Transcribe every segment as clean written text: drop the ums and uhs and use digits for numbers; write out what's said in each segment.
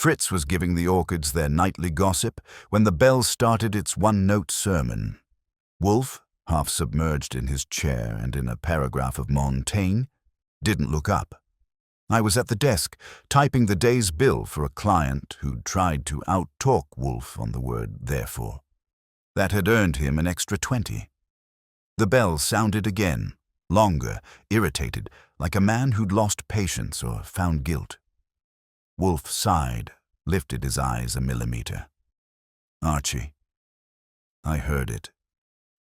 Fritz was giving the orchids their nightly gossip when the bell started its one-note sermon. Wolfe, half submerged in his chair and in a paragraph of Montaigne, didn't look up. I was at the desk, typing the day's bill for a client who'd tried to out-talk Wolfe on the word therefore. That had earned him an extra 20. The bell sounded again, longer, irritated, like a man who'd lost patience or found guilt. Wolfe sighed, lifted his eyes a millimeter. Archie. I heard it.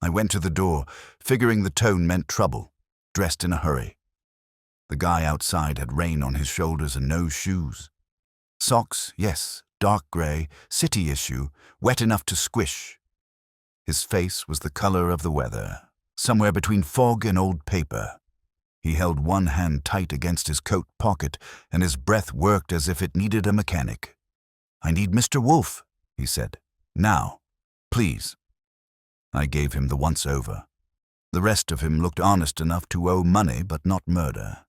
I went to the door, figuring the tone meant trouble, dressed in a hurry. The guy outside had rain on his shoulders and no shoes. Socks, yes, dark grey, city issue, wet enough to squish. His face was the color of the weather, somewhere between fog and old paper. He held one hand tight against his coat pocket, and his breath worked as if it needed a mechanic. I need Mr. Wolfe, he said. Now, please. I gave him the once-over. The rest of him looked honest enough to owe money but not murder.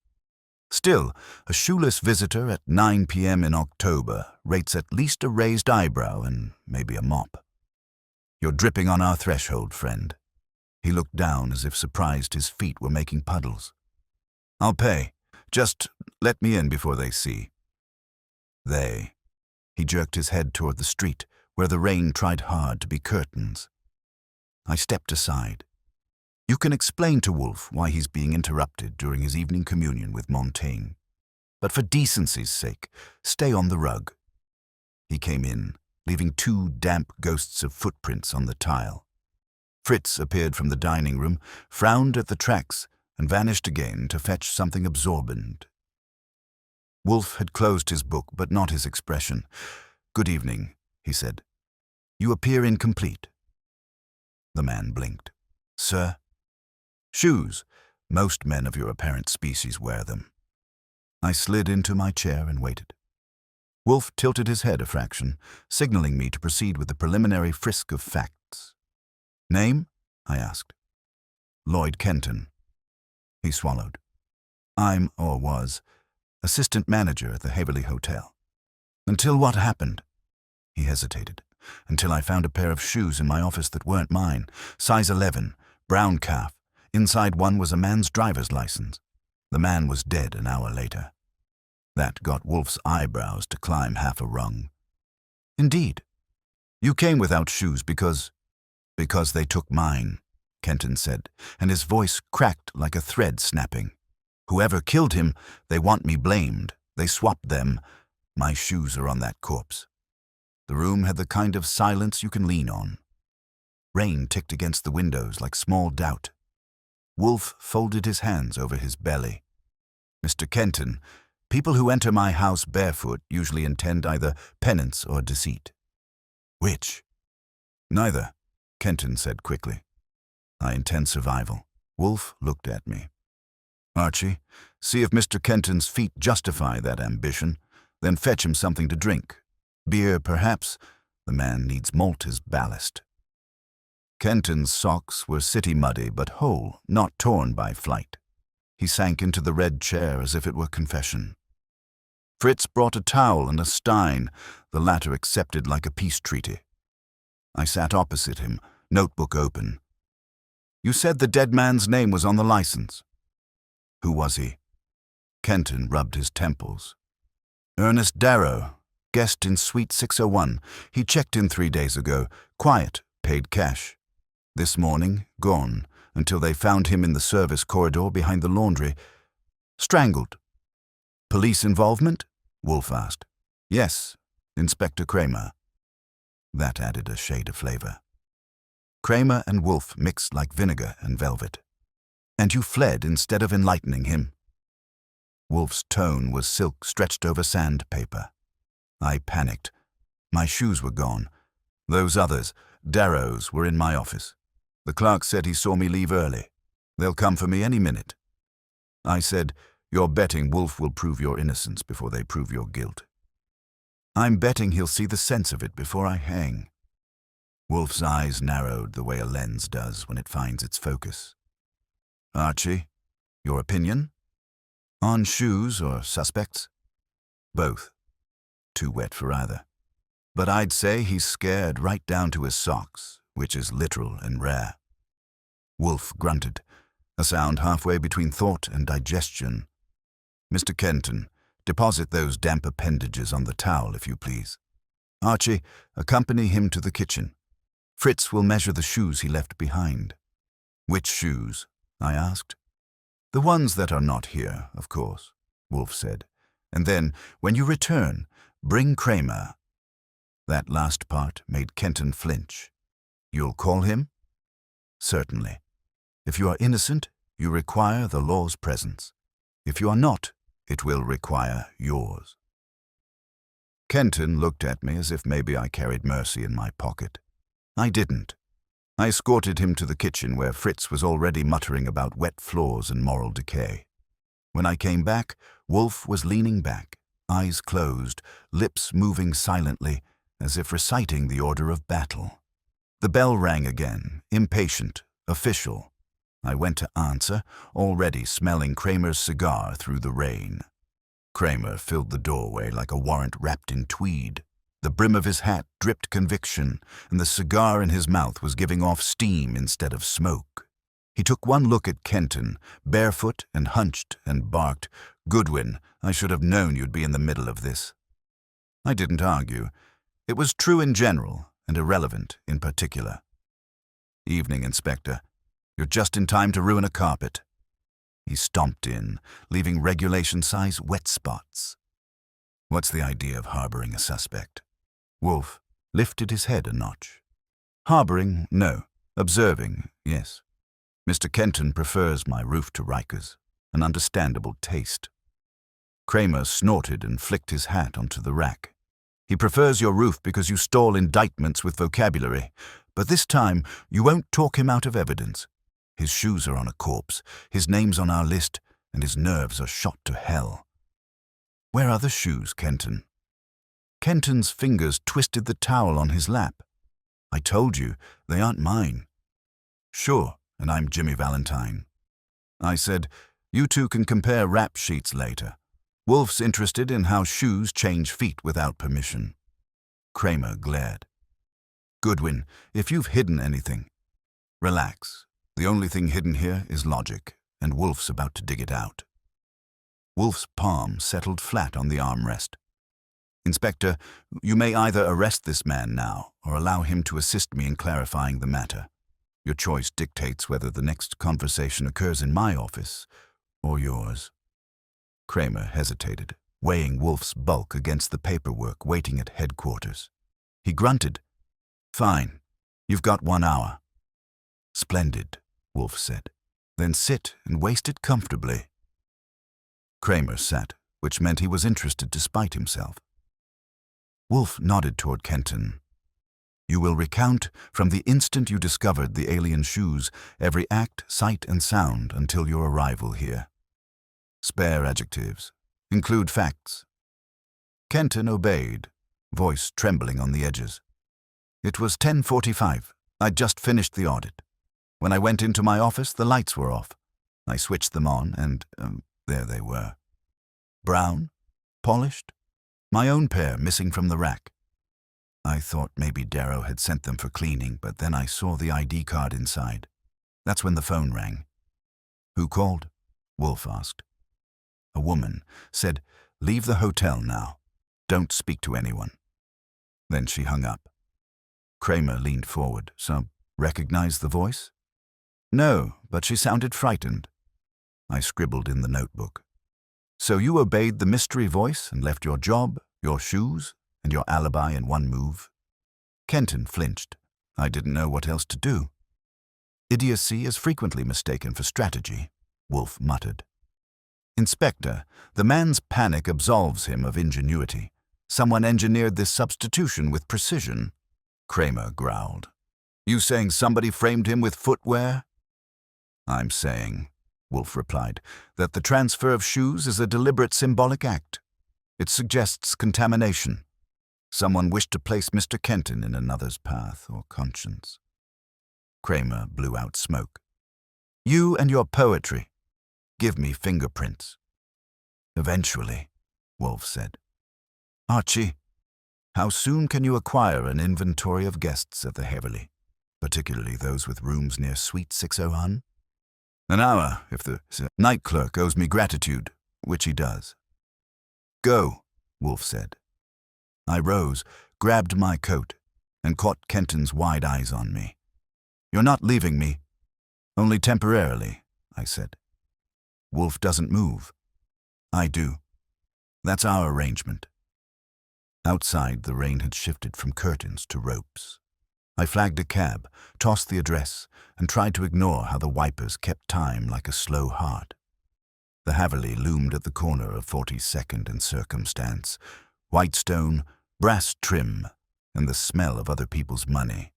Still, a shoeless visitor at 9 p.m. in October rates at least a raised eyebrow and maybe a mop. You're dripping on our threshold, friend. He looked down as if surprised his feet were making puddles. I'll pay. Just let me in before they see. They. He jerked his head toward the street, where the rain tried hard to be curtains. I stepped aside. You can explain to Wolfe why he's being interrupted during his evening communion with Montaigne. But for decency's sake, stay on the rug. He came in, leaving 2 damp ghosts of footprints on the tile. Fritz appeared from the dining room, frowned at the tracks, and vanished again to fetch something absorbent. Wolfe had closed his book, but not his expression. Good evening, he said. You appear incomplete. The man blinked. Sir? Shoes. Most men of your apparent species wear them. I slid into my chair and waited. Wolfe tilted his head a fraction, signaling me to proceed with the preliminary frisk of facts. Name? I asked. Lloyd Kenton. He swallowed. I'm, or was, assistant manager at the Haverley Hotel. Until what happened? He hesitated. Until I found a pair of shoes in my office that weren't mine. Size 11, brown calf. Inside one was a man's driver's license. The man was dead an hour later. That got Wolfe's eyebrows to climb half a rung. Indeed. You came without shoes because they took mine, Kenton said, and his voice cracked like a thread snapping. Whoever killed him, they want me blamed. They swapped them. My shoes are on that corpse. The room had the kind of silence you can lean on. Rain ticked against the windows like small doubt. Wolfe folded his hands over his belly. Mr. Kenton, people who enter my house barefoot usually intend either penance or deceit. Which? Neither, Kenton said quickly. I intend survival. Wolfe looked at me. Archie, see if Mr. Kenton's feet justify that ambition, then fetch him something to drink. Beer, perhaps. The man needs malt as ballast. Kenton's socks were city muddy but whole, not torn by flight. He sank into the red chair as if it were confession. Fritz brought a towel and a stein, the latter accepted like a peace treaty. I sat opposite him, notebook open. You said the dead man's name was on the license. Who was he? Kenton rubbed his temples. Ernest Darrow, guest in Suite 601. He checked in 3 days ago. Quiet, paid cash. This morning, gone, until they found him in the service corridor behind the laundry. Strangled. Police involvement? Wolfe asked. Yes, Inspector Cramer. That added a shade of flavor. Cramer and Wolfe mixed like vinegar and velvet. And you fled instead of enlightening him. Wolfe's tone was silk stretched over sandpaper. I panicked. My shoes were gone. Those others, Darrow's, were in my office. The clerk said he saw me leave early. They'll come for me any minute. I said, you're betting Wolfe will prove your innocence before they prove your guilt. I'm betting he'll see the sense of it before I hang. Wolfe's eyes narrowed the way a lens does when it finds its focus. Archie, your opinion? On shoes or suspects? Both. too wet for either. But I'd say he's scared right down to his socks, which is literal and rare. Wolfe grunted, a sound halfway between thought and digestion. Mr. Kenton, deposit those damp appendages on the towel, if you please. Archie, accompany him to the kitchen. Fritz will measure the shoes he left behind. Which shoes? I asked. The ones that are not here, of course, Wolfe said. And then, when you return, bring Cramer. That last part made Kenton flinch. You'll call him? Certainly. If you are innocent, you require the law's presence. If you are not, it will require yours. Kenton looked at me as if maybe I carried mercy in my pocket. I didn't. I escorted him to the kitchen where Fritz was already muttering about wet floors and moral decay. When I came back, Wolfe was leaning back, eyes closed, lips moving silently, as if reciting the order of battle. The bell rang again, impatient, official. I went to answer, already smelling Cramer's cigar through the rain. Cramer filled the doorway like a warrant wrapped in tweed. The brim of his hat dripped conviction, and the cigar in his mouth was giving off steam instead of smoke. He took one look at Kenton, barefoot and hunched, and barked, "Goodwin, I should have known you'd be in the middle of this." I didn't argue. It was true in general, and irrelevant in particular. "Evening, Inspector. You're just in time to ruin a carpet." He stomped in, leaving regulation-size wet spots. "What's the idea of harboring a suspect?" Wolfe lifted his head a notch. "Harboring, no. Observing, yes. Mr. Kenton prefers my roof to Riker's, an understandable taste." Cramer snorted and flicked his hat onto the rack. "He prefers your roof because you stall indictments with vocabulary, but this time you won't talk him out of evidence. His shoes are on a corpse, his name's on our list, and his nerves are shot to hell." "Where are the shoes, Kenton?" Kenton's fingers twisted the towel on his lap. "I told you, they aren't mine." "Sure, and I'm Jimmy Valentine." I said, "You two can compare rap sheets later. Wolfe's interested in how shoes change feet without permission." Cramer glared. "Goodwin, if you've hidden anything..." "Relax. The only thing hidden here is logic, and Wolfe's about to dig it out." Wolfe's palm settled flat on the armrest. "Inspector, you may either arrest this man now or allow him to assist me in clarifying the matter. Your choice dictates whether the next conversation occurs in my office or yours." Cramer hesitated, weighing Wolfe's bulk against the paperwork waiting at headquarters. He grunted. "Fine. You've got 1 hour." "Splendid," Wolfe said. "Then sit and waste it comfortably." Cramer sat, which meant he was interested despite himself. Wolfe nodded toward Kenton. "You will recount, from the instant you discovered the alien shoes, every act, sight, and sound until your arrival here. Spare adjectives. Include facts." Kenton obeyed, voice trembling on the edges. "It was 10:45. I'd just finished the audit. When I went into my office, the lights were off. I switched them on, and there they were. Brown, polished, my own pair missing from the rack. I thought maybe Darrow had sent them for cleaning, but then I saw the ID card inside. That's when the phone rang." "Who called?" Wolfe asked. "A woman. Said, 'Leave the hotel now. Don't speak to anyone.' Then she hung up." Cramer leaned forward. "So, recognize the voice?" "No, but she sounded frightened." I scribbled in the notebook. "So you obeyed the mystery voice and left your job, your shoes, and your alibi in one move?" Kenton flinched. I didn't know what else to do. "Idiocy is frequently mistaken for strategy," Wolfe muttered. "Inspector, the man's panic absolves him of ingenuity. Someone engineered this substitution with precision." Cramer growled. "You saying somebody framed him with footwear?" "I'm saying," Wolfe replied, "that the transfer of shoes is a deliberate symbolic act. It suggests contamination. Someone wished to place Mr. Kenton in another's path or conscience." Cramer blew out smoke. "You and your poetry. Give me fingerprints." "Eventually," Wolfe said. "Archie, How soon can you acquire an inventory of guests at the Heverley, particularly those with rooms near Suite 601? An hour, if the night clerk owes me gratitude, which he does. Go, Wolfe said. I rose, grabbed my coat, and caught Kenton's wide eyes on me. You're not leaving me. Only temporarily, I said. Wolfe doesn't move. I do. That's our arrangement. Outside, the rain had shifted from curtains to ropes. I flagged a cab, tossed the address, and tried to ignore how the wipers kept time like a slow heart. The Haverley loomed at the corner of 42nd and Circumstance, white stone, brass trim, and the smell of other people's money.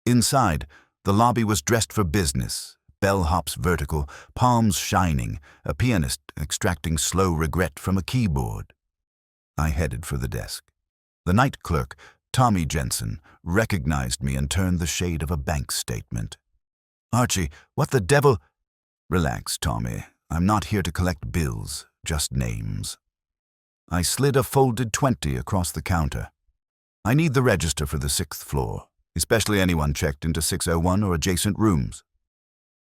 Inside, the lobby was dressed for business, bellhops vertical, palms shining, a pianist extracting slow regret from a keyboard. I headed for the desk. The night clerk, Tommy Jensen, recognized me and turned the shade of a bank statement. Archie, what the devil? Relax, Tommy. I'm not here to collect bills, just names. I slid a folded 20 across the counter. I need the register for the 6th floor, especially anyone checked into 601 or adjacent rooms.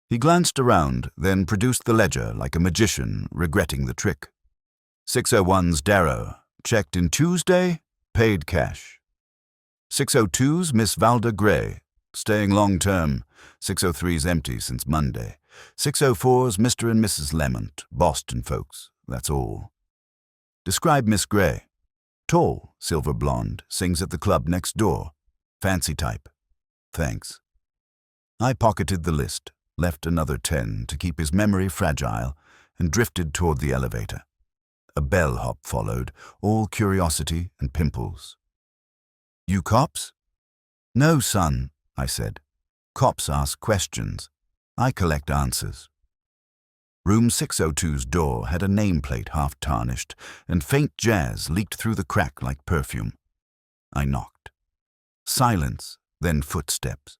He glanced around, then produced the ledger like a magician, regretting the trick. 601's Darrow, checked in Tuesday, paid cash. 602's Miss Valda Gray, staying long-term. 603's empty since Monday. 604's Mr. and Mrs. Lemont, Boston folks, that's all. Describe Miss Gray. Tall, silver blonde, sings at the club next door. Fancy type. Thanks. I pocketed the list, left another 10 to keep his memory fragile, and drifted toward the elevator. A bellhop followed, all curiosity and pimples. You cops? No, son, I said. Cops ask questions. I collect answers. Room 602's door had a nameplate half tarnished, and faint jazz leaked through the crack like perfume. I knocked. Silence, then footsteps.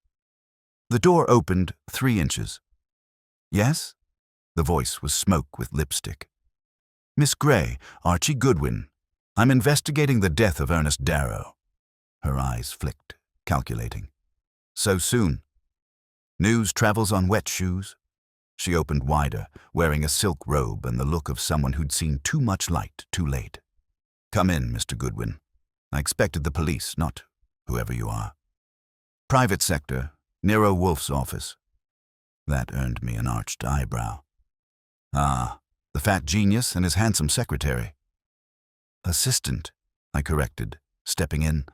The door opened 3 inches. Yes? The voice was smoke with lipstick. Miss Gray, Archie Goodwin. I'm investigating the death of Ernest Darrow. Her eyes flicked, calculating. So soon. News travels on wet shoes. She opened wider, wearing a silk robe and the look of someone who'd seen too much light too late. Come in, Mr. Goodwin. I expected the police, not whoever you are. Private sector, Nero Wolfe's office. That earned me an arched eyebrow. Ah, the fat genius and his handsome secretary. Assistant, I corrected, stepping in.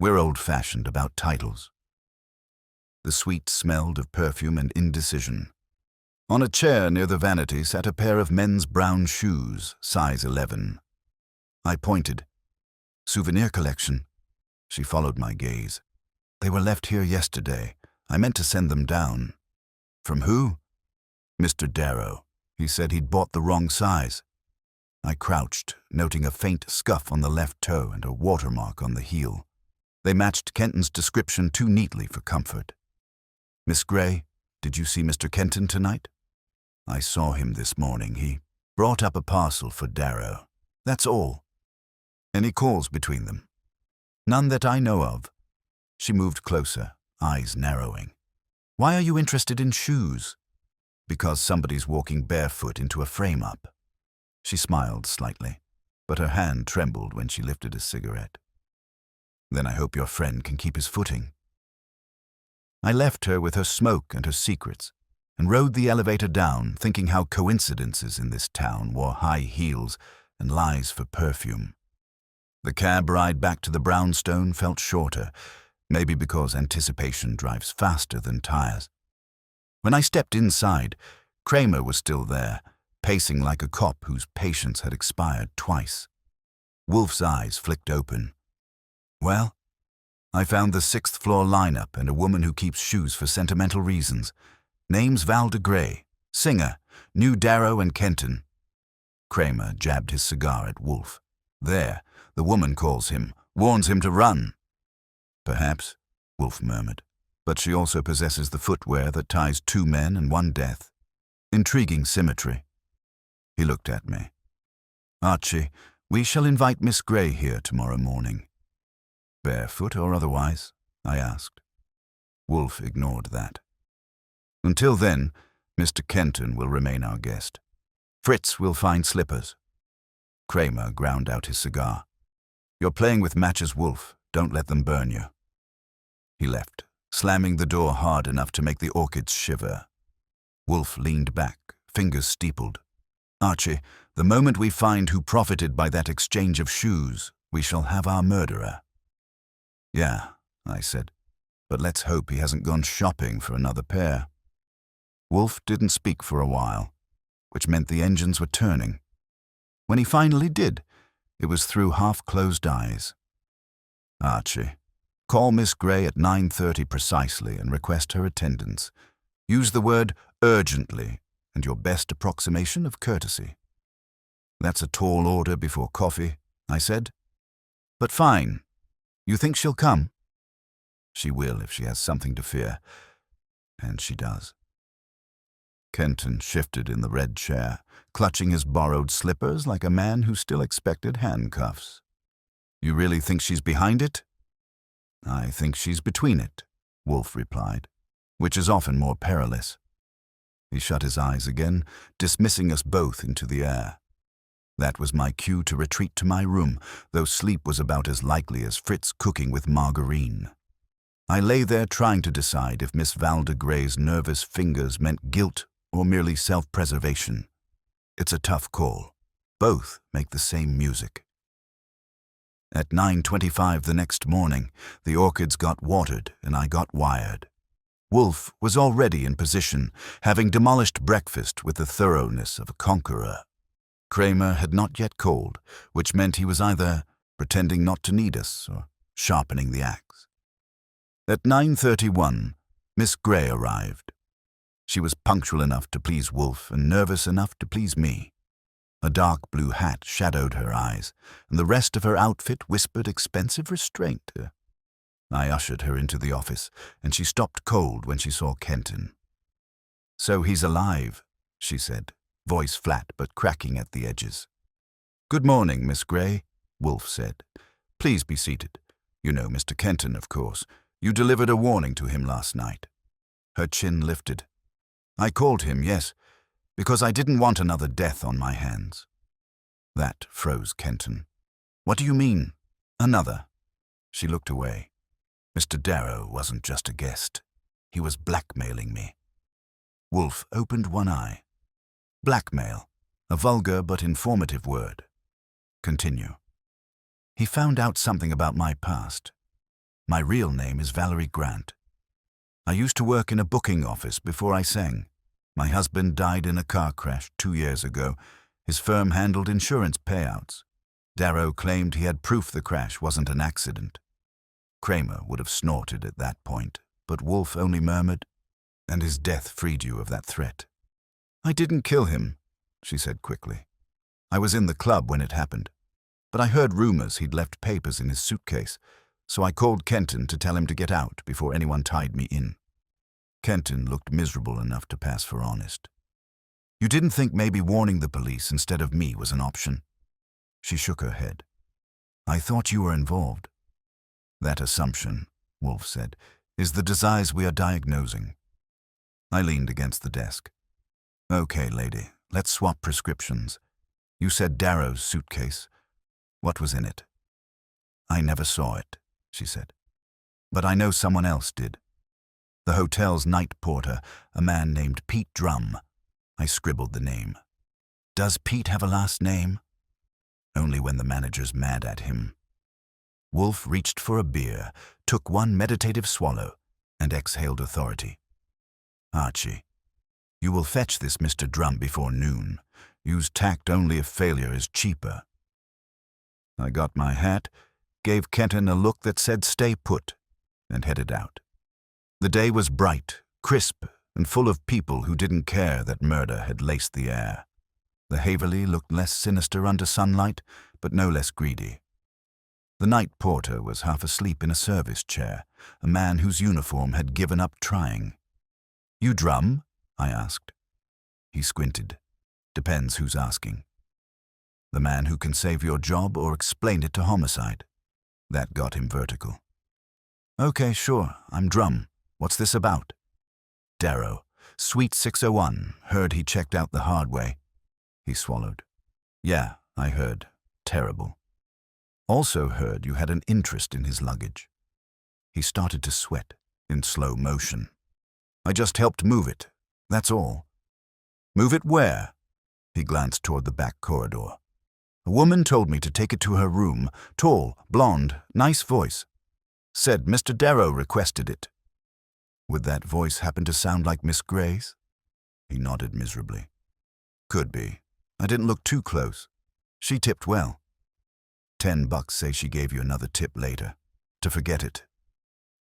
We're old-fashioned about titles. The suite smelled of perfume and indecision. On a chair near the vanity sat a pair of men's brown shoes, size 11. I pointed. Souvenir collection. She followed my gaze. They were left here yesterday. I meant to send them down. From who? Mr. Darrow. He said he'd bought the wrong size. I crouched, noting a faint scuff on the left toe and a watermark on the heel. They matched Kenton's description too neatly for comfort. Miss Gray, did you see Mr. Kenton tonight? I saw him this morning. He brought up a parcel for Darrow. That's all. Any calls between them? None that I know of. She moved closer, eyes narrowing. Why are you interested in shoes? Because somebody's walking barefoot into a frame-up. She smiled slightly, but her hand trembled when she lifted a cigarette. Then I hope your friend can keep his footing. I left her with her smoke and her secrets, and rode the elevator down, thinking how coincidences in this town wore high heels and lies for perfume. The cab ride back to the brownstone felt shorter, maybe because anticipation drives faster than tires. When I stepped inside, Cramer was still there, pacing like a cop whose patience had expired twice. Wolfe's eyes flicked open. Well, I found the 6th floor lineup and a woman who keeps shoes for sentimental reasons. Name's Valda Gray, singer, knew Darrow and Kenton. Cramer jabbed his cigar at Wolfe. There, the woman calls him, warns him to run. Perhaps, Wolfe murmured, but she also possesses the footwear that ties 2 men and 1 death. Intriguing symmetry. He looked at me. Archie, We shall invite Miss Grey here tomorrow morning. Barefoot or otherwise? I asked. Wolfe ignored that. Until then, Mr. Kenton will remain our guest. Fritz will find slippers. Cramer ground out his cigar. You're playing with matches, Wolfe. Don't let them burn you. He left, slamming the door hard enough to make the orchids shiver. Wolfe leaned back, fingers steepled. Archie, the moment we find who profited by that exchange of shoes, we shall have our murderer. Yeah, I said, but let's hope he hasn't gone shopping for another pair. Wolfe didn't speak for a while, which meant the engines were turning. When he finally did, it was through half-closed eyes. Archie, call Miss Grey at 9:30 precisely and request her attendance. Use the word urgently and your best approximation of courtesy. That's a tall order before coffee, I said. But fine. You think she'll come? She will if she has something to fear. And she does. Kenton shifted in the red chair, clutching his borrowed slippers like a man who still expected handcuffs. You really think she's behind it? I think she's between it, Wolfe replied, which is often more perilous. He shut his eyes again, dismissing us both into the air. That was my cue to retreat to my room, though sleep was about as likely as Fritz cooking with margarine. I lay there trying to decide if Miss Valde Grey's nervous fingers meant guilt or merely self-preservation. It's a tough call. Both make the same music. At 9:25 the next morning, the orchids got watered and I got wired. Wolfe was already in position, having demolished breakfast with the thoroughness of a conqueror. Cramer had not yet called, which meant he was either pretending not to need us or sharpening the axe. At 9:31, Miss Grey arrived. She was punctual enough to please Wolfe and nervous enough to please me. A dark blue hat shadowed her eyes, and the rest of her outfit whispered expensive restraint. I ushered her into the office, and she stopped cold when she saw Kenton. So he's alive, she said, voice flat but cracking at the edges. Good morning, Miss Grey, Wolfe said. Please be seated. You know Mr. Kenton, of course. You delivered a warning to him last night. Her chin lifted. I called him, yes, because I didn't want another death on my hands. That froze Kenton. What do you mean, another? She looked away. Mr. Darrow wasn't just a guest. He was blackmailing me. Wolfe opened one eye. Blackmail, a vulgar but informative word. Continue. He found out something about my past. My real name is Valerie Grant. I used to work in a booking office before I sang. My husband died in a car crash 2 years ago. His firm handled insurance payouts. Darrow claimed he had proof the crash wasn't an accident. Cramer would have snorted at that point, but Wolfe only murmured, and his death freed you of that threat. I didn't kill him, she said quickly. I was in the club when it happened, but I heard rumors he'd left papers in his suitcase, so I called Kenton to tell him to get out before anyone tied me in. Kenton looked miserable enough to pass for honest. You didn't think maybe warning the police instead of me was an option? She shook her head. I thought you were involved. That assumption, Wolfe said, is the disease we are diagnosing. I leaned against the desk. Okay, lady, let's swap prescriptions. You said Darrow's suitcase. What was in it? I never saw it, she said. But I know someone else did. The hotel's night porter, a man named Pete Drum. I scribbled the name. Does Pete have a last name? Only when the manager's mad at him. Wolfe reached for a beer, took one meditative swallow, and exhaled authority. Archie, you will fetch this Mr. Drum before noon. Use tact only if failure is cheaper. I got my hat, gave Kenton a look that said stay put, and headed out. The day was bright, crisp, and full of people who didn't care that murder had laced the air. The Haverly looked less sinister under sunlight, but no less greedy. The night porter was half asleep in a service chair, a man whose uniform had given up trying. You drum? I asked. He squinted. Depends who's asking. The man who can save your job or explain it to homicide. That got him vertical. Okay, sure, I'm Drum. What's this about? Darrow, Suite 601, heard he checked out the hard way. He swallowed. Yeah, I heard. Terrible. Also heard you had an interest in his luggage. He started to sweat, in slow motion. I just helped move it. That's all. Move it where? He glanced toward the back corridor. A woman told me to take it to her room. Tall, blonde, nice voice. Said Mr. Darrow requested it. Would that voice happen to sound like Miss Gray's? He nodded miserably. Could be. I didn't look too close. She tipped well. $10 say she gave you another tip later. To forget it.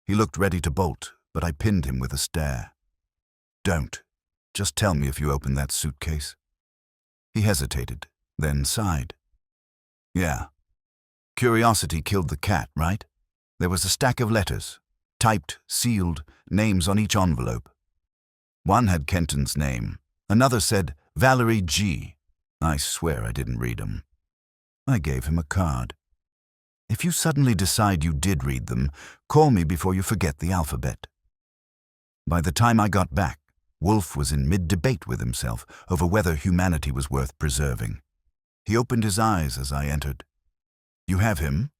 He looked ready to bolt, but I pinned him with a stare. Don't. Just tell me if you open that suitcase. He hesitated, then sighed. Yeah. Curiosity killed the cat, right? There was a stack of letters, typed, sealed, names on each envelope. One had Kenton's name. Another said Valerie G. I swear I didn't read them. I gave him a card. If you suddenly decide you did read them, call me before you forget the alphabet. By the time I got back, Wolfe was in mid-debate with himself over whether humanity was worth preserving. He opened his eyes as I entered. You have him?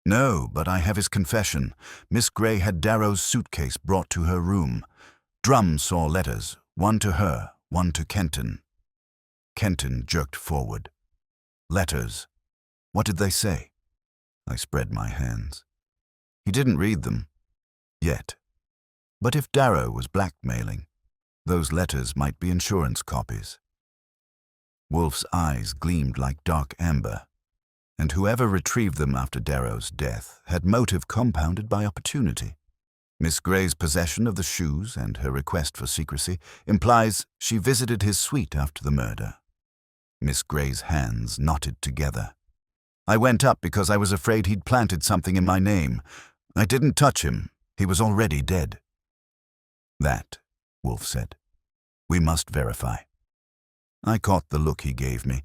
No, but I have his confession. Miss Gray had Darrow's suitcase brought to her room. Drum saw letters, one to her, one to Kenton. Kenton jerked forward. Letters. What did they say? I spread my hands. He didn't read them. Yet. But if Darrow was blackmailing, those letters might be insurance copies. Wolfe's eyes gleamed like dark amber, and whoever retrieved them after Darrow's death had motive compounded by opportunity. Miss Gray's possession of the shoes and her request for secrecy implies she visited his suite after the murder. Miss Gray's hands knotted together. I went up because I was afraid he'd planted something in my name. I didn't touch him. He was already dead. That, Wolfe said. We must verify. I caught the look he gave me,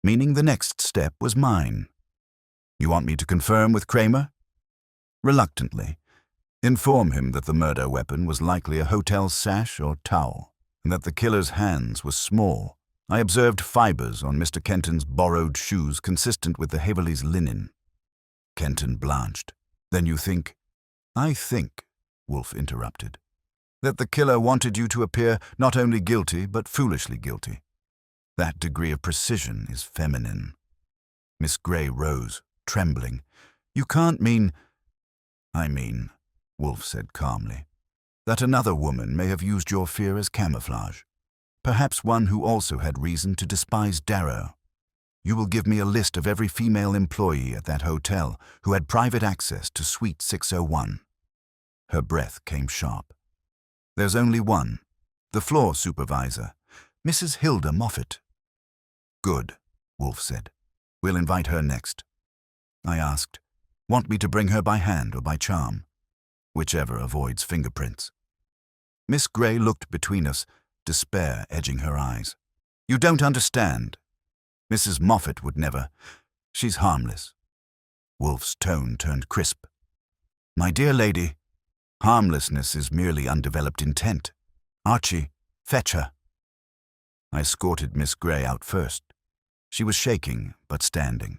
meaning the next step was mine. You want me to confirm with Cramer? Reluctantly. Inform him that the murder weapon was likely a hotel sash or towel, and that the killer's hands were small. I observed fibers on Mr. Kenton's borrowed shoes consistent with the Haverleys' linen. Kenton blanched. Then you think? I think, Wolfe interrupted, that the killer wanted you to appear not only guilty but foolishly guilty. That degree of precision is feminine. Miss Gray rose, trembling. You can't mean... I mean, Wolfe said calmly, that another woman may have used your fear as camouflage. Perhaps one who also had reason to despise Darrow. You will give me a list of every female employee at that hotel who had private access to Suite 601. Her breath came sharp. There's only one, the floor supervisor, Mrs. Hilda Moffat. Good, Wolfe said. We'll invite her next. I asked, want me to bring her by hand or by charm? Whichever avoids fingerprints. Miss Gray looked between us, despair edging her eyes. You don't understand. Mrs. Moffat would never. She's harmless. Wolfe's tone turned crisp. My dear lady, harmlessness is merely undeveloped intent. Archie, fetch her. I escorted Miss Gray out first. She was shaking, but standing.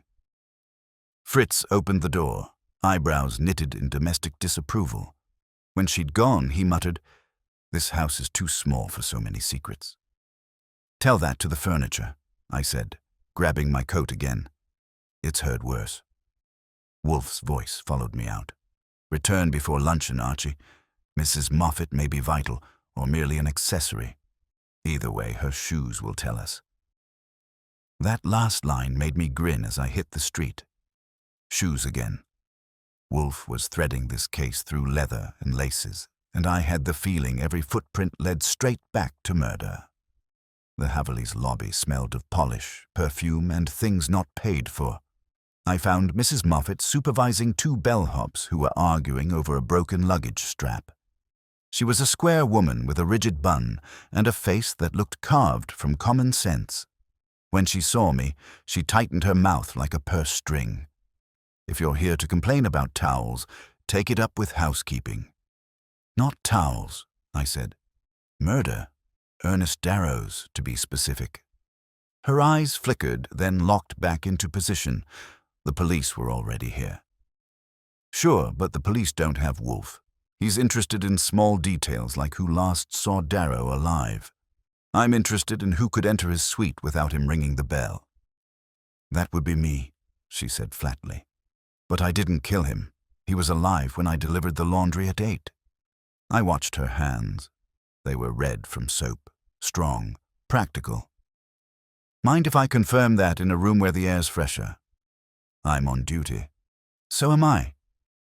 Fritz opened the door, eyebrows knitted in domestic disapproval. When she'd gone, he muttered, This house is too small for so many secrets. Tell that to the furniture, I said, grabbing my coat again. It's heard worse. Wolfe's voice followed me out. Return before luncheon, Archie. Mrs. Moffat may be vital, or merely an accessory. Either way, her shoes will tell us. That last line made me grin as I hit the street. Shoes again. Wolfe was threading this case through leather and laces, and I had the feeling every footprint led straight back to murder. The Haverleys' lobby smelled of polish, perfume, and things not paid for. I found Mrs. Moffat supervising two bellhops who were arguing over a broken luggage strap. She was a square woman with a rigid bun and a face that looked carved from common sense. When she saw me, she tightened her mouth like a purse string. If you're here to complain about towels, take it up with housekeeping. Not towels, I said. Murder. Ernest Darrow's, to be specific. Her eyes flickered, then locked back into position. The police were already here. Sure, but the police don't have Wolfe. He's interested in small details like who last saw Darrow alive. I'm interested in who could enter his suite without him ringing the bell. That would be me, she said flatly. But I didn't kill him. He was alive when I delivered the laundry at 8. I watched her hands. They were red from soap, strong, practical. Mind if I confirm that in a room where the air's fresher? I'm on duty. So am I.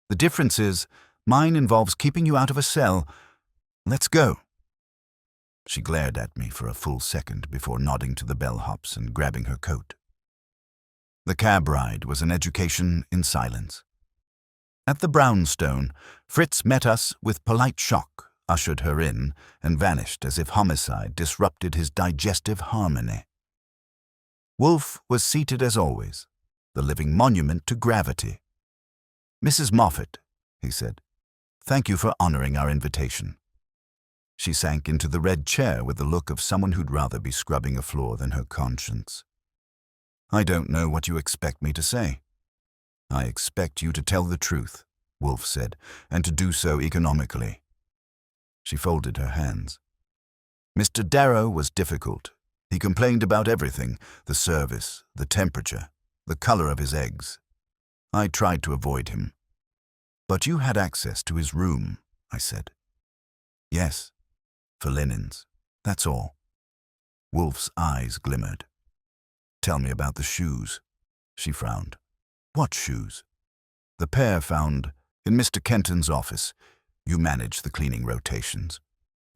The difference is, mine involves keeping you out of a cell. Let's go. She glared at me for a full second before nodding to the bellhops and grabbing her coat. The cab ride was an education in silence. At the brownstone, Fritz met us with polite shock, ushered her in, and vanished as if homicide disrupted his digestive harmony. Wolfe was seated as always, the living monument to gravity. Mrs. Moffat, he said, thank you for honoring our invitation. She sank into the red chair with the look of someone who'd rather be scrubbing a floor than her conscience. I don't know what you expect me to say. I expect you to tell the truth, Wolfe said, and to do so economically. She folded her hands. Mr. Darrow was difficult. He complained about everything, the service, the temperature, the color of his eggs. I tried to avoid him. But you had access to his room, I said. Yes, for linens, that's all. Wolfe's eyes glimmered. Tell me about the shoes, she frowned. What shoes? The pair found in Mr. Kenton's office. You manage the cleaning rotations.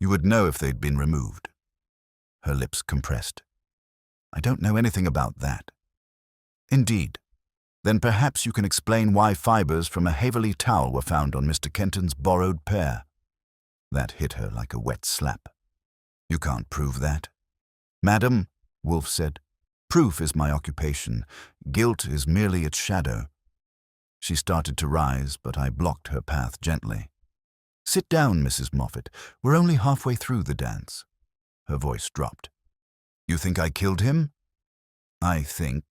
You would know if they'd been removed. Her lips compressed. I don't know anything about that. Indeed. Then perhaps you can explain why fibers from a Haverley towel were found on Mr. Kenton's borrowed pair. That hit her like a wet slap. You can't prove that. Madam, Wolfe said, proof is my occupation. Guilt is merely its shadow. She started to rise, but I blocked her path gently. Sit down, Mrs. Moffat. We're only halfway through the dance. Her voice dropped. You think I killed him? I think,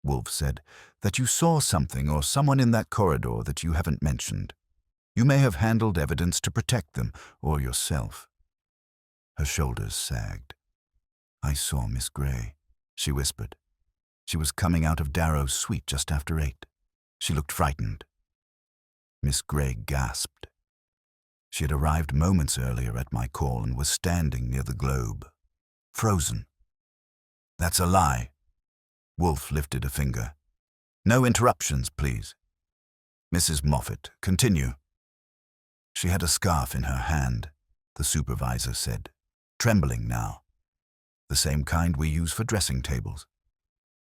Wolfe said, that you saw something or someone in that corridor that you haven't mentioned. You may have handled evidence to protect them, or yourself. Her shoulders sagged. I saw Miss Grey, she whispered. She was coming out of Darrow's suite just after 8. She looked frightened. Miss Grey gasped. She had arrived moments earlier at my call and was standing near the globe, frozen. That's a lie. Wolfe lifted a finger. No interruptions, please. Mrs. Moffat, continue. She had a scarf in her hand, the supervisor said, trembling now. The same kind we use for dressing tables.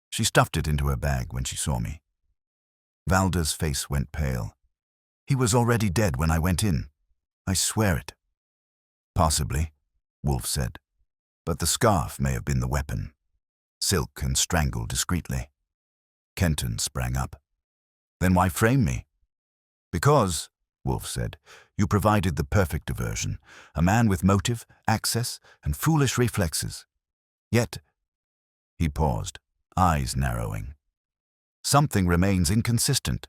She stuffed it into her bag when she saw me. Valda's face went pale. He was already dead when I went in. I swear it. Possibly, Wolfe said, but the scarf may have been the weapon. Silk and strangled discreetly. Kenton sprang up. Then why frame me? Because, Wolfe said, you provided the perfect diversion, a man with motive, access, and foolish reflexes. Yet, he paused, eyes narrowing. Something remains inconsistent.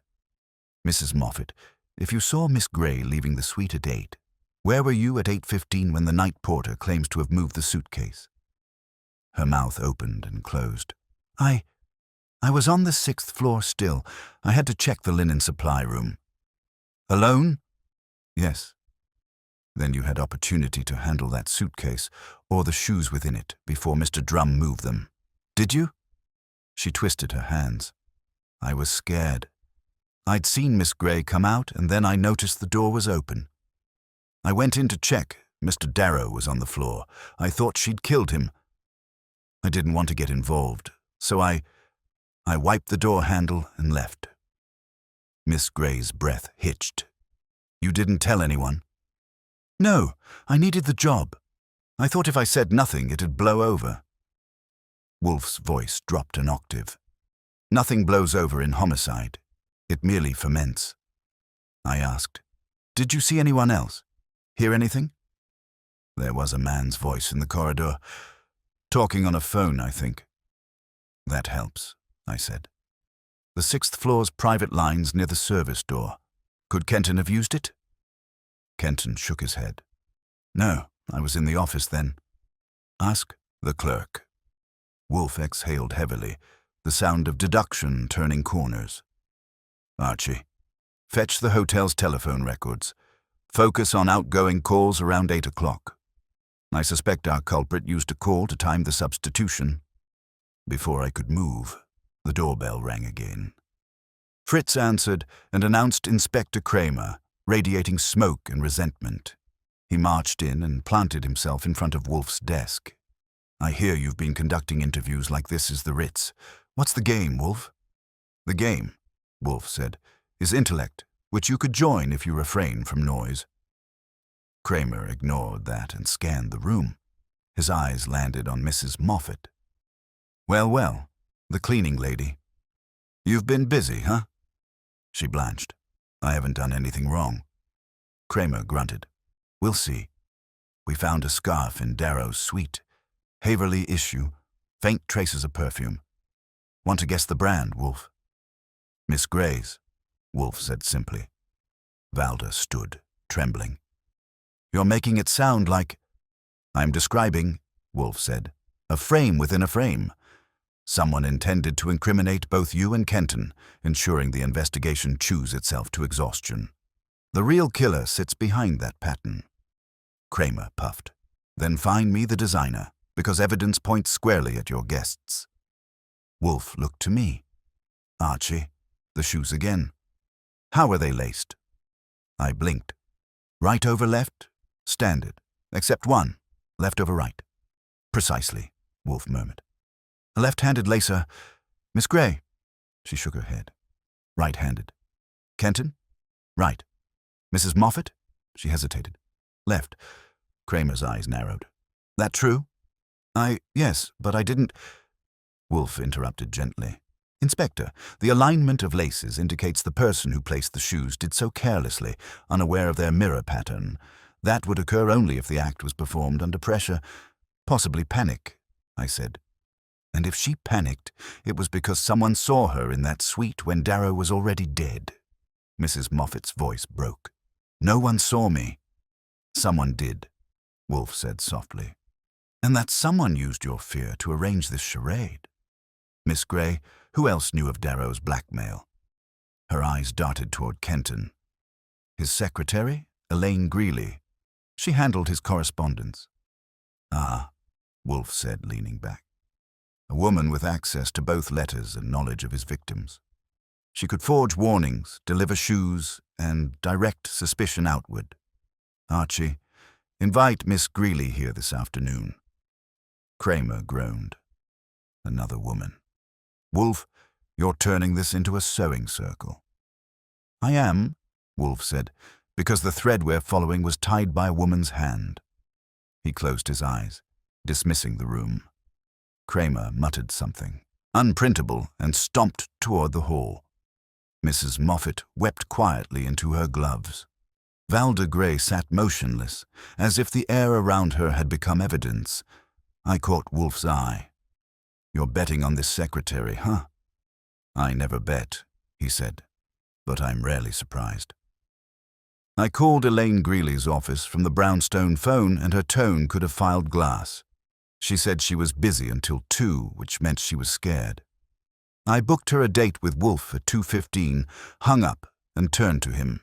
Mrs. Moffat, if you saw Miss Grey leaving the suite at 8, where were you at 8:15 when the night porter claims to have moved the suitcase? Her mouth opened and closed. I was on the 6th floor still. I had to check the linen supply room. Alone? Yes. Then you had opportunity to handle that suitcase, or the shoes within it, before Mr. Drum moved them. Did you? She twisted her hands. I was scared. I'd seen Miss Grey come out, and then I noticed the door was open. I went in to check. Mr. Darrow was on the floor. I thought she'd killed him. I didn't want to get involved, so I wiped the door handle and left. Miss Grey's breath hitched. You didn't tell anyone? No, I needed the job. I thought if I said nothing, it'd blow over. Wolfe's voice dropped an octave. Nothing blows over in homicide. It merely ferments. I asked, "Did you see anyone else? Hear anything?" There was a man's voice in the corridor. "Talking on a phone, I think." "That helps," I said. "The 6th floor's private line's near the service door. Could Kenton have used it?" Kenton shook his head. "No, I was in the office then." "Ask the clerk." Wolfe exhaled heavily, the sound of deduction turning corners. "Archie, fetch the hotel's telephone records. Focus on outgoing calls around 8 o'clock. I suspect our culprit used a call to time the substitution." Before I could move, the doorbell rang again. Fritz answered and announced Inspector Cramer, radiating smoke and resentment. He marched in and planted himself in front of Wolfe's desk. "I hear you've been conducting interviews like this is the Ritz. What's the game, Wolfe?" "The game," Wolfe said, "is intellect, which you could join if you refrain from noise." Cramer ignored that and scanned the room. His eyes landed on Mrs. Moffat. Well, the cleaning lady. "You've been busy, huh?" She blanched. "I haven't done anything wrong." Cramer grunted. "We'll see. We found a scarf in Darrow's suite. Haverley issue. Faint traces of perfume. Want to guess the brand, Wolfe?" "Miss Gray's," Wolfe said simply. Valda stood, trembling. "You're making it sound like—" "I'm describing," Wolfe said, "a frame within a frame. Someone intended to incriminate both you and Kenton, ensuring the investigation chews itself to exhaustion. The real killer sits behind that pattern." Cramer puffed. "Then find me the designer, because evidence points squarely at your guests." Wolfe looked to me. "Archie, the shoes again. How were they laced?" I blinked. "Right over left? Standard. Except one. Left over right." "Precisely," Wolfe murmured. "A left-handed lacer. Miss Gray?" She shook her head. "Right-handed. Kenton?" "Right. Mrs. Moffat?" She hesitated. "Left." Cramer's eyes narrowed. "That true?" Yes, but I didn't—" Wolfe interrupted gently. "Inspector, the alignment of laces indicates the person who placed the shoes did so carelessly, unaware of their mirror pattern. That would occur only if the act was performed under pressure, possibly panic," I said. "And if she panicked, it was because someone saw her in that suite when Darrow was already dead." Mrs. Moffat's voice broke. "No one saw me." "Someone did," Wolfe said softly. "And that someone used your fear to arrange this charade. Miss Gray, who else knew of Darrow's blackmail?" Her eyes darted toward Kenton. "His secretary, Elaine Greeley. She handled his correspondence." "Ah," Wolfe said, leaning back. "A woman with access to both letters and knowledge of his victims. She could forge warnings, deliver shoes, and direct suspicion outward. Archie, invite Miss Greeley here this afternoon." Cramer groaned. "Another woman. Wolfe, you're turning this into a sewing circle." "I am," Wolfe said, "because the thread we're following was tied by a woman's hand." He closed his eyes, dismissing the room. Cramer muttered something, unprintable, and stomped toward the hall. Mrs. Moffat wept quietly into her gloves. Valda Gray sat motionless, as if the air around her had become evidence. I caught Wolfe's eye. "You're betting on this secretary, huh?" "I never bet," he said, "but I'm rarely surprised." I called Elaine Greeley's office from the brownstone phone, and her tone could have filed glass. She said she was busy until 2, which meant she was scared. I booked her a date with Wolfe at 2:15, hung up, and turned to him.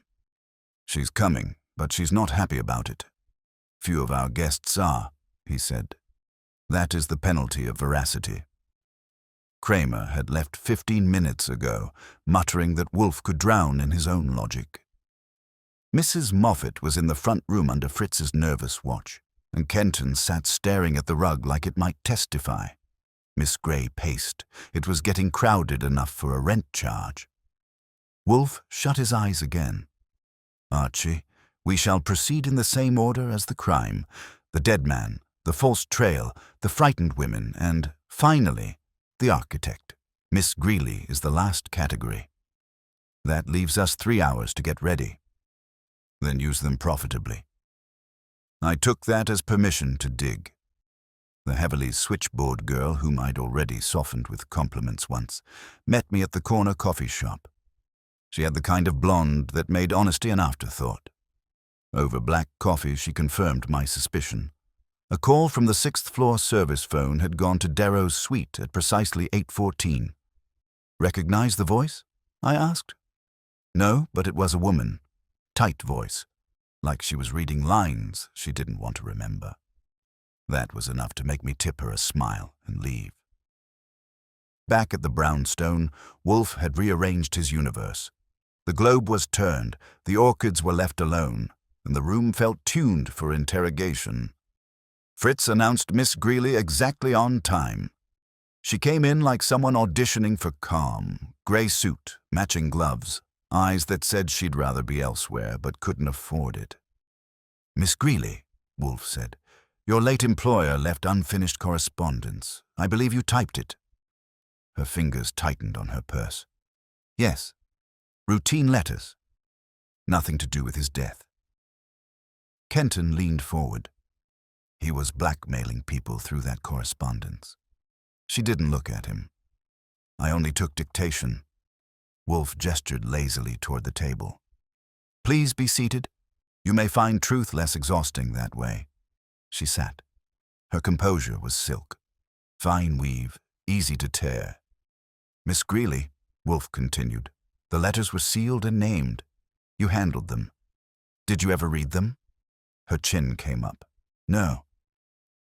"She's coming, but she's not happy about it. Few of our guests are," he said. "That is the penalty of veracity." Cramer had left 15 minutes ago, muttering that Wolfe could drown in his own logic. Mrs. Moffat was in the front room under Fritz's nervous watch, and Kenton sat staring at the rug like it might testify. Miss Gray paced. It was getting crowded enough for a rent charge. Wolfe shut his eyes again. "Archie, we shall proceed in the same order as the crime. The dead man, the false trail, the frightened women, and, finally, the architect. Miss Greeley is the last category. That leaves us 3 hours to get ready. Then use them profitably. I took that as permission to dig. The heavily switchboard girl, whom I'd already softened with compliments once, met me at the corner coffee shop. She had the kind of blonde that made honesty an afterthought. Over black coffee, she confirmed my suspicion. A call from the 6th-floor service phone had gone to Darrow's suite at precisely 8:14. Recognize the voice? I asked. No, but it was a woman. Tight voice. Like she was reading lines she didn't want to remember. That was enough to make me tip her a smile and leave. Back at the brownstone, Wolfe had rearranged his universe. The globe was turned, the orchids were left alone, and the room felt tuned for interrogation. Fritz announced Miss Greeley exactly on time. She came in like someone auditioning for calm, gray suit, matching gloves, eyes that said she'd rather be elsewhere but couldn't afford it. Miss Greeley, Wolfe said, your late employer left unfinished correspondence. I believe you typed it. Her fingers tightened on her purse. Yes. Routine letters. Nothing to do with his death. Kenton leaned forward. He was blackmailing people through that correspondence. She didn't look at him. I only took dictation. Wolfe gestured lazily toward the table. Please be seated. You may find truth less exhausting that way. She sat. Her composure was silk. Fine weave, easy to tear. Miss Greeley, Wolfe continued, the letters were sealed and named. You handled them. Did you ever read them? Her chin came up. No.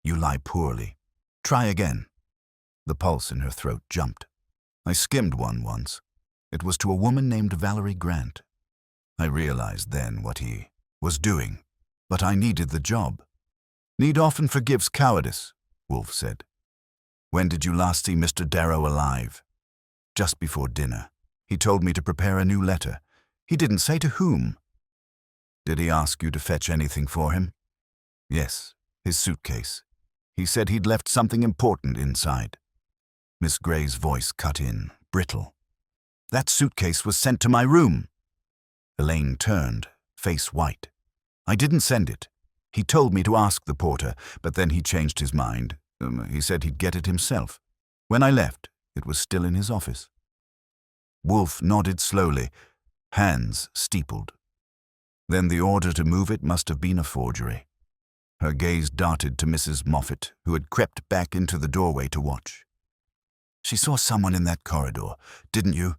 You lie poorly. Try again. The pulse in her throat jumped. I skimmed one once. It was to a woman named Valerie Grant. I realized then what he was doing, but I needed the job. Need often forgives cowardice, Wolfe said. When did you last see Mr. Darrow alive? Just before dinner. He told me to prepare a new letter. He didn't say to whom. Did he ask you to fetch anything for him? Yes, his suitcase. He said he'd left something important inside. Miss Gray's voice cut in, brittle. That suitcase was sent to my room. Elaine turned, face white. I didn't send it. He told me to ask the porter, but then he changed his mind. He said he'd get it himself. When I left, it was still in his office. Wolfe nodded slowly, hands steepled. Then the order to move it must have been a forgery. Her gaze darted to Mrs. Moffat, who had crept back into the doorway to watch. She saw someone in that corridor, didn't you?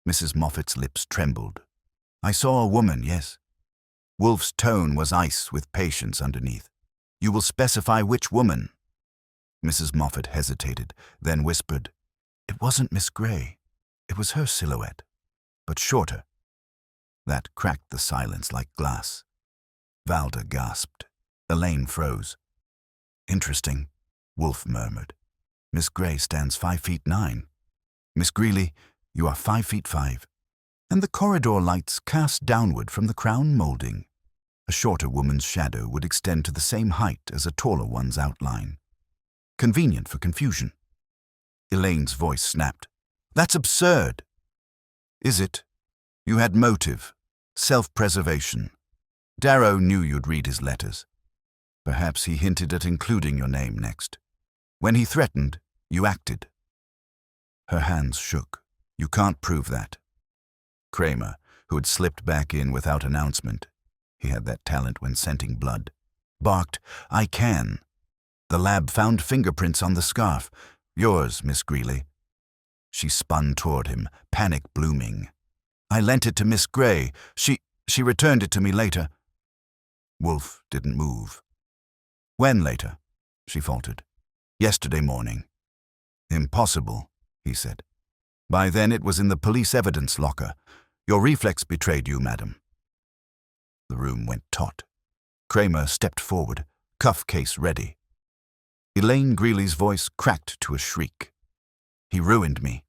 Mrs. Moffat's lips trembled. I saw a woman, yes. Wolfe's tone was ice with patience underneath. You will specify which woman? Mrs. Moffat hesitated, then whispered, It wasn't Miss Gray. It was her silhouette, but shorter. That cracked the silence like glass. Valda gasped. Elaine froze. Interesting, Wolfe murmured. Miss Gray stands 5'9". Miss Greeley, you are 5'5". And the corridor lights cast downward from the crown molding. A shorter woman's shadow would extend to the same height as a taller one's outline. Convenient for confusion. Elaine's voice snapped. That's absurd. Is it? You had motive, self-preservation. Darrow knew you'd read his letters. Perhaps he hinted at including your name next. When he threatened, you acted. Her hands shook. You can't prove that. Cramer, who had slipped back in without announcement, he had that talent when scenting blood, barked, I can. The lab found fingerprints on the scarf. Yours, Miss Greeley. She spun toward him, panic blooming. I lent it to Miss Gray. She returned it to me later. Wolfe didn't move. When later? She faltered. Yesterday morning. Impossible, he said. By then it was in the police evidence locker. Your reflex betrayed you, madam. The room went taut. Cramer stepped forward, cuff case ready. Elaine Greeley's voice cracked to a shriek. He ruined me.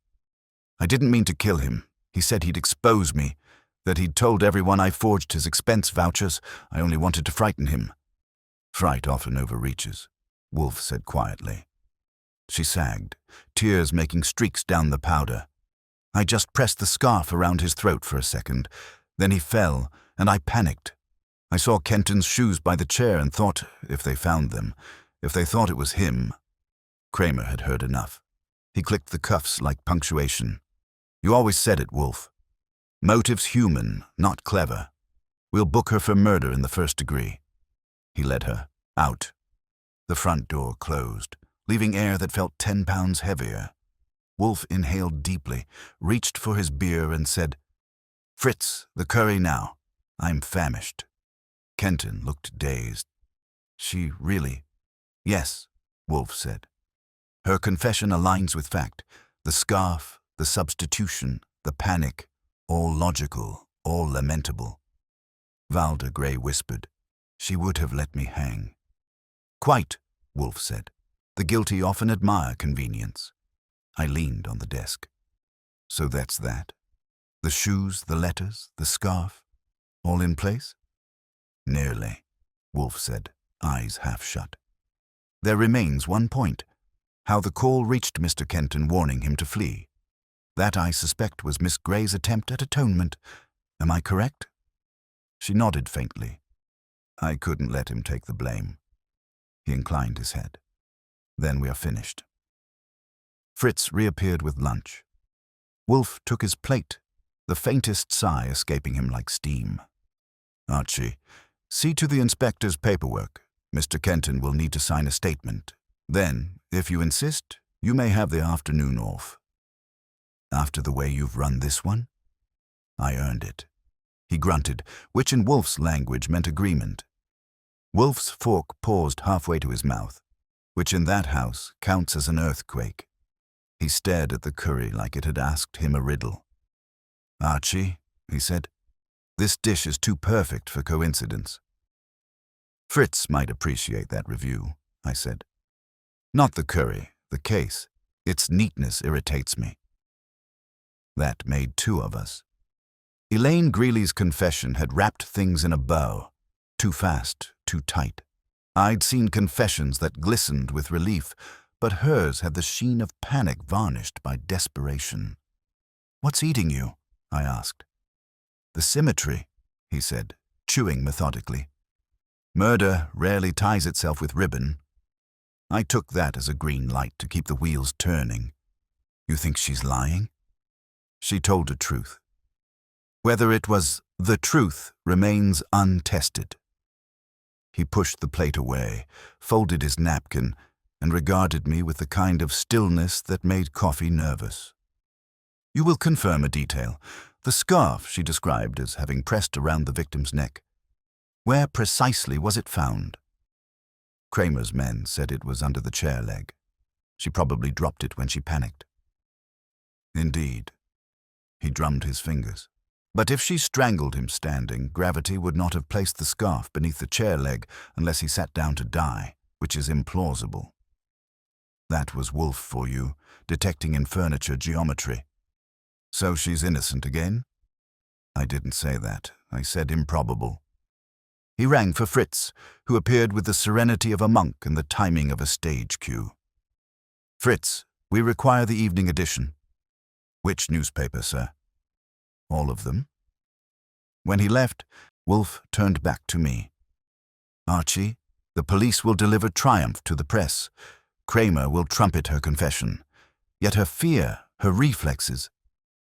I didn't mean to kill him. He said he'd expose me, that he'd told everyone I forged his expense vouchers. I only wanted to frighten him. Fright often overreaches, Wolfe said quietly. She sagged, tears making streaks down the powder. I just pressed the scarf around his throat for a second. Then he fell, and I panicked. I saw Kenton's shoes by the chair and thought, if they found them, if they thought it was him. Cramer had heard enough. He clicked the cuffs like punctuation. You always said it, Wolfe. Motive's human, not clever. We'll book her for murder in the first degree. He led her out. The front door closed, leaving air that felt 10 pounds heavier. Wolfe inhaled deeply, reached for his beer and said, Fritz, the curry now. I'm famished. Kenton looked dazed. She really? Yes, Wolfe said. Her confession aligns with fact. The scarf, the substitution, the panic, all logical, all lamentable. Valda Gray whispered, She would have let me hang. Quite, Wolfe said. The guilty often admire convenience. I leaned on the desk. So that's that. The shoes, the letters, the scarf, all in place? Nearly, Wolfe said, eyes half shut. There remains one point. How the call reached Mr. Kenton warning him to flee. That, I suspect, was Miss Gray's attempt at atonement. Am I correct? She nodded faintly. I couldn't let him take the blame. He inclined his head. Then we are finished. Fritz reappeared with lunch. Wolfe took his plate, the faintest sigh escaping him like steam. Archie, see to the inspector's paperwork. Mr. Kenton will need to sign a statement. Then, if you insist, you may have the afternoon off. After the way you've run this one? I earned it. He grunted, which in Wolfe's language meant agreement. Wolfe's fork paused halfway to his mouth, which in that house counts as an earthquake. He stared at the curry like it had asked him a riddle. Archie, he said, this dish is too perfect for coincidence. Fritz might appreciate that review, I said. Not the curry, the case. Its neatness irritates me. That made two of us. Elaine Greeley's confession had wrapped things in a bow. Too fast, too tight. I'd seen confessions that glistened with relief, but hers had the sheen of panic varnished by desperation. What's eating you? I asked. The symmetry, he said, chewing methodically. Murder rarely ties itself with ribbon. I took that as a green light to keep the wheels turning. You think she's lying? She told the truth. Whether it was the truth remains untested. He pushed the plate away, folded his napkin, and regarded me with the kind of stillness that made coffee nervous. You will confirm a detail. The scarf she described as having pressed around the victim's neck. Where precisely was it found? Cramer's men said it was under the chair leg. She probably dropped it when she panicked. Indeed. He drummed his fingers. But if she strangled him standing, gravity would not have placed the scarf beneath the chair leg unless he sat down to die, which is implausible. That was Wolfe for you, detecting in furniture geometry. So she's innocent again? I didn't say that. I said improbable. He rang for Fritz, who appeared with the serenity of a monk and the timing of a stage cue. Fritz, we require the evening edition. Which newspaper, sir? All of them. When he left, Wolfe turned back to me. Archie, the police will deliver triumph to the press. Cramer will trumpet her confession. Yet her fear, her reflexes,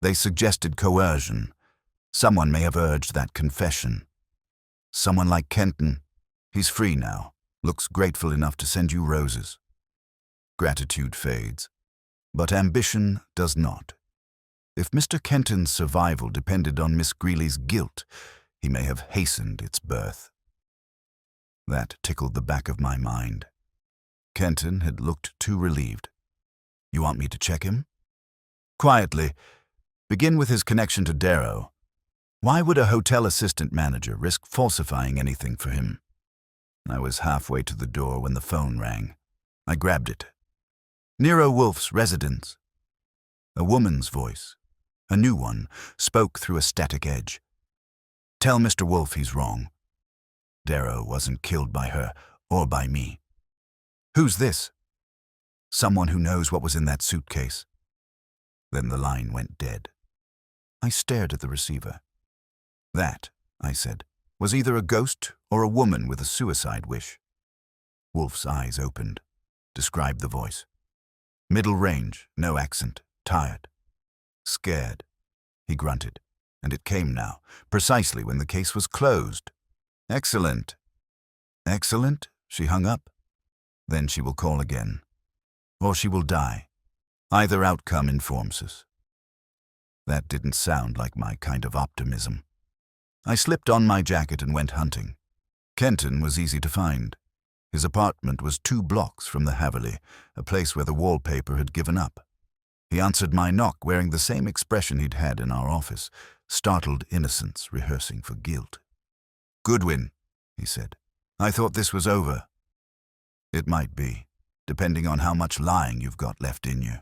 they suggested coercion. Someone may have urged that confession. Someone like Kenton. He's free now, looks grateful enough to send you roses. Gratitude fades, but ambition does not. If Mr. Kenton's survival depended on Miss Greeley's guilt, he may have hastened its birth. That tickled the back of my mind. Kenton had looked too relieved. You want me to check him? Quietly. Begin with his connection to Darrow. Why would a hotel assistant manager risk falsifying anything for him? I was halfway to the door when the phone rang. I grabbed it. Nero Wolfe's residence. A woman's voice, a new one, spoke through a static edge. Tell Mr. Wolfe he's wrong. Darrow wasn't killed by her or by me. Who's this? Someone who knows what was in that suitcase. Then the line went dead. I stared at the receiver. That, I said, was either a ghost or a woman with a suicide wish. Wolfe's eyes opened. Described the voice. Middle range, no accent, tired. Scared, he grunted, and it came now, precisely when the case was closed. Excellent. Excellent, she hung up. Then she will call again. Or she will die. Either outcome informs us. That didn't sound like my kind of optimism. I slipped on my jacket and went hunting. Kenton was easy to find. His apartment was 2 blocks from the Haverley, a place where the wallpaper had given up. He answered my knock wearing the same expression he'd had in our office, startled innocence rehearsing for guilt. "Goodwin," he said. "I thought this was over." "It might be, depending on how much lying you've got left in you."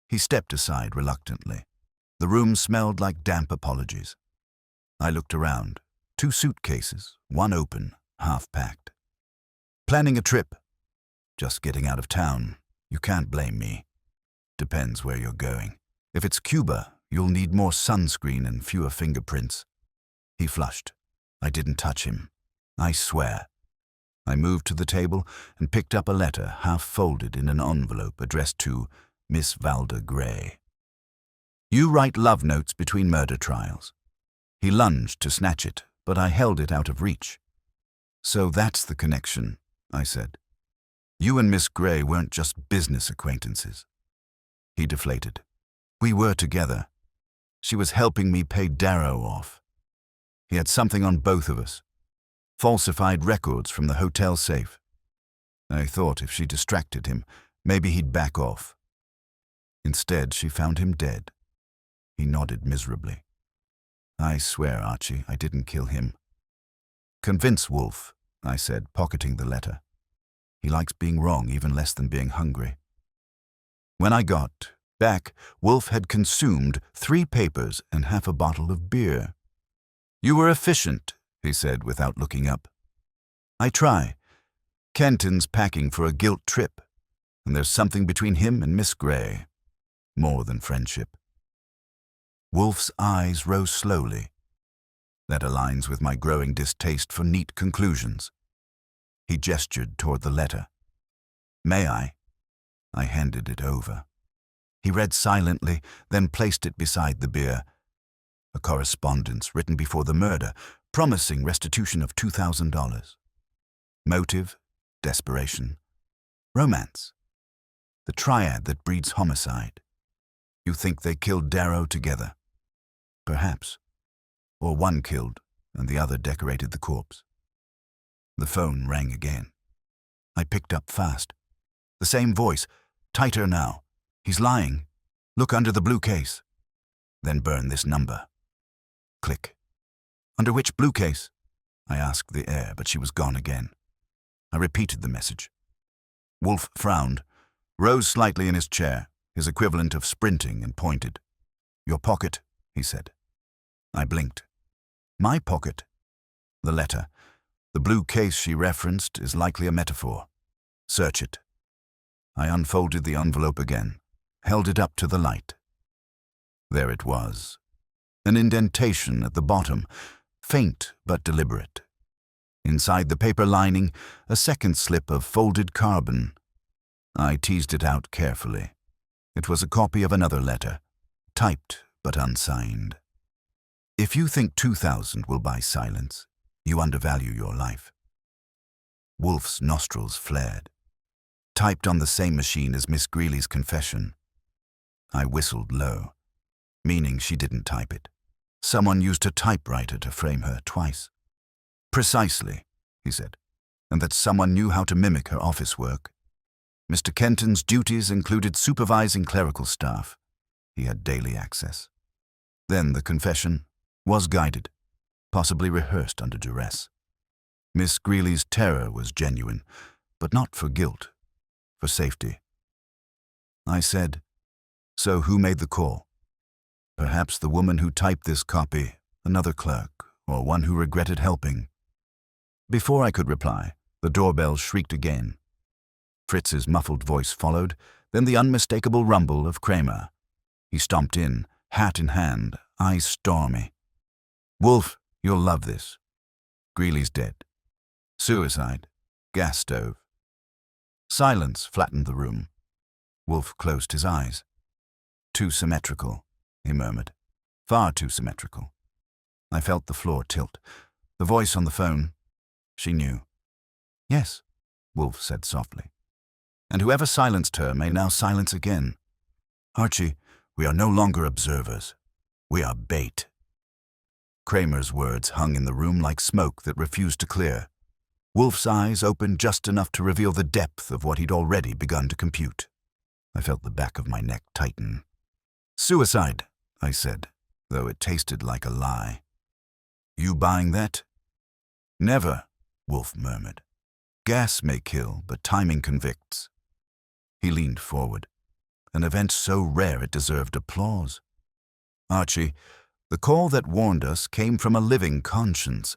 He stepped aside reluctantly. The room smelled like damp apologies. I looked around. 2 suitcases, 1 open, half packed. "Planning a trip." "Just getting out of town. You can't blame me. Depends where you're going. If it's Cuba, you'll need more sunscreen and fewer fingerprints." He flushed. I didn't touch him. I swear. I moved to the table and picked up a letter half folded in an envelope addressed to Miss Valda Gray. "You write love notes between murder trials." He lunged to snatch it, but I held it out of reach. "So that's the connection," I said. "You and Miss Gray weren't just business acquaintances." He deflated. "We were together. She was helping me pay Darrow off. He had something on both of us. Falsified records from the hotel safe. I thought if she distracted him, maybe he'd back off. Instead, she found him dead." He nodded miserably. "I swear, Archie, I didn't kill him." "Convince Wolfe," I said, pocketing the letter. "He likes being wrong even less than being hungry." When I got back, Wolfe had consumed 3 papers and half a bottle of beer. "You were efficient," he said without looking up. "I try. Kenton's packing for a guilt trip, and there's something between him and Miss Gray. More than friendship." Wolfe's eyes rose slowly. That aligns with my growing distaste for neat conclusions. He gestured toward the letter. "May I?" I handed it over. He read silently, then placed it beside the beer. A correspondence written before the murder, promising restitution of $2,000. Motive, desperation, romance. The triad that breeds homicide. You think they killed Darrow together? Perhaps. Or one killed, and the other decorated the corpse. The phone rang again. I picked up fast. The same voice, tighter now. "He's lying. Look under the blue case." "Then burn this number." Click. "Under which blue case?" I asked the air, but she was gone again. I repeated the message. Wolfe frowned, rose slightly in his chair, his equivalent of sprinting, and pointed. "Your pocket," he said. I blinked. "My pocket?" "The letter. The blue case she referenced is likely a metaphor. Search it." I unfolded the envelope again, held it up to the light. There it was. An indentation at the bottom, faint but deliberate. Inside the paper lining, a second slip of folded carbon. I teased it out carefully. It was a copy of another letter, typed but unsigned. "If you think 2,000 will buy silence, you undervalue your life." Wolfe's nostrils flared. Typed on the same machine as Miss Greeley's confession. I whistled low, meaning she didn't type it. Someone used a typewriter to frame her twice. "Precisely," he said, "and that someone knew how to mimic her office work. Mr. Kenton's duties included supervising clerical staff. He had daily access. Then the confession was guided, possibly rehearsed under duress. Miss Greeley's terror was genuine, but not for guilt, for safety." I said, "So who made the call? Perhaps the woman who typed this copy, another clerk, or one who regretted helping." Before I could reply, the doorbell shrieked again. Fritz's muffled voice followed, then the unmistakable rumble of Cramer. He stomped in, hat in hand, eyes stormy. "Wolfe, you'll love this. Greeley's dead. Suicide. Gas stove." Silence flattened the room. Wolfe closed his eyes. "Too symmetrical," he murmured. "Far too symmetrical." I felt the floor tilt. The voice on the phone. She knew. "Yes," Wolfe said softly. "And whoever silenced her may now silence again. Archie, we are no longer observers. We are bait." Cramer's words hung in the room like smoke that refused to clear. Wolfe's eyes opened just enough to reveal the depth of what he'd already begun to compute. I felt the back of my neck tighten. "Suicide," I said, though it tasted like a lie. "You buying that?" "Never," Wolfe murmured. "Gas may kill, but timing convicts." He leaned forward. An event so rare it deserved applause. "Archie, the call that warned us came from a living conscience.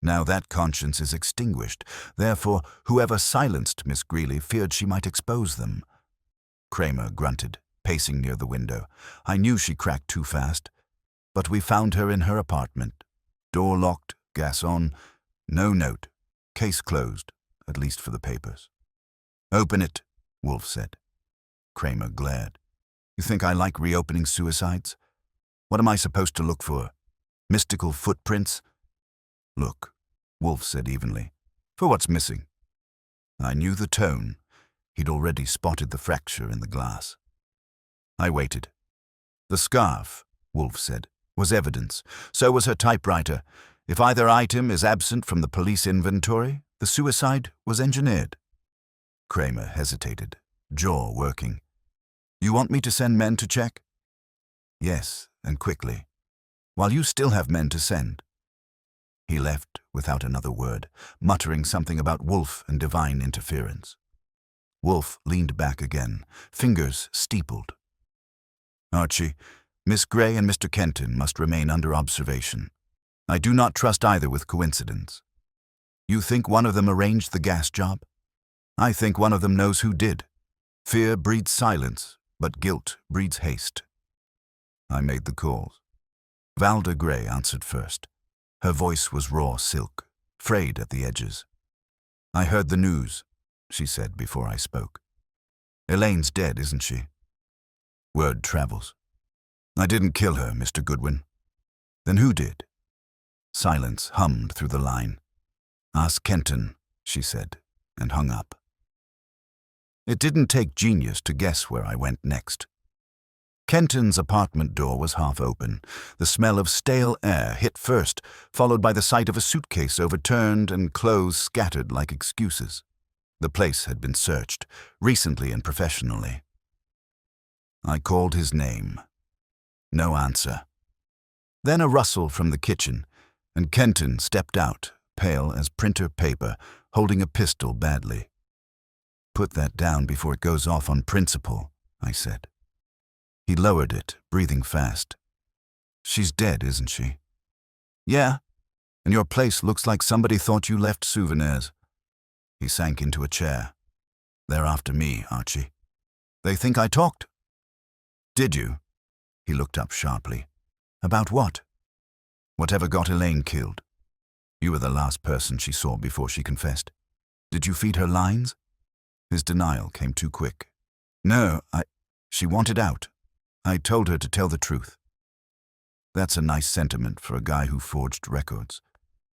Now that conscience is extinguished. Therefore, whoever silenced Miss Greeley feared she might expose them." Cramer grunted, pacing near the window. "I knew she cracked too fast. But we found her in her apartment. Door locked, gas on, no note. Case closed, at least for the papers." "Open it," Wolfe said. Cramer glared. "You think I like reopening suicides? What am I supposed to look for? Mystical footprints?" "Look," Wolfe said evenly. "For what's missing." I knew the tone. He'd already spotted the fracture in the glass. I waited. "The scarf," Wolfe said, "was evidence. So was her typewriter. If either item is absent from the police inventory, the suicide was engineered." Cramer hesitated, jaw working. "You want me to send men to check?" "Yes, and quickly. While you still have men to send." He left without another word, muttering something about Wolfe and divine interference. Wolfe leaned back again, fingers steepled. "Archie, Miss Gray and Mr. Kenton must remain under observation. I do not trust either with coincidence. You think one of them arranged the gas job? I think one of them knows who did. Fear breeds silence, but guilt breeds haste." I made the calls. Valda Gray answered first. Her voice was raw silk, frayed at the edges. "I heard the news," she said before I spoke. "Elaine's dead, isn't she?" "Word travels." "I didn't kill her, Mr. Goodwin." "Then who did?" Silence hummed through the line. "Ask Kenton," she said, and hung up. It didn't take genius to guess where I went next. Kenton's apartment door was half open. The smell of stale air hit first, followed by the sight of a suitcase overturned and clothes scattered like excuses. The place had been searched, recently and professionally. I called his name. No answer. Then a rustle from the kitchen, and Kenton stepped out, pale as printer paper, holding a pistol badly. "Put that down before it goes off on principle," I said. He lowered it, breathing fast. "She's dead, isn't she?" "Yeah, and your place looks like somebody thought you left souvenirs." He sank into a chair. "They're after me, Archie. They think I talked." "Did you?" He looked up sharply. "About what?" "Whatever got Elaine killed. You were the last person she saw before she confessed. Did you feed her lines?" His denial came too quick. "No, She wanted out. I told her to tell the truth." "That's a nice sentiment for a guy who forged records."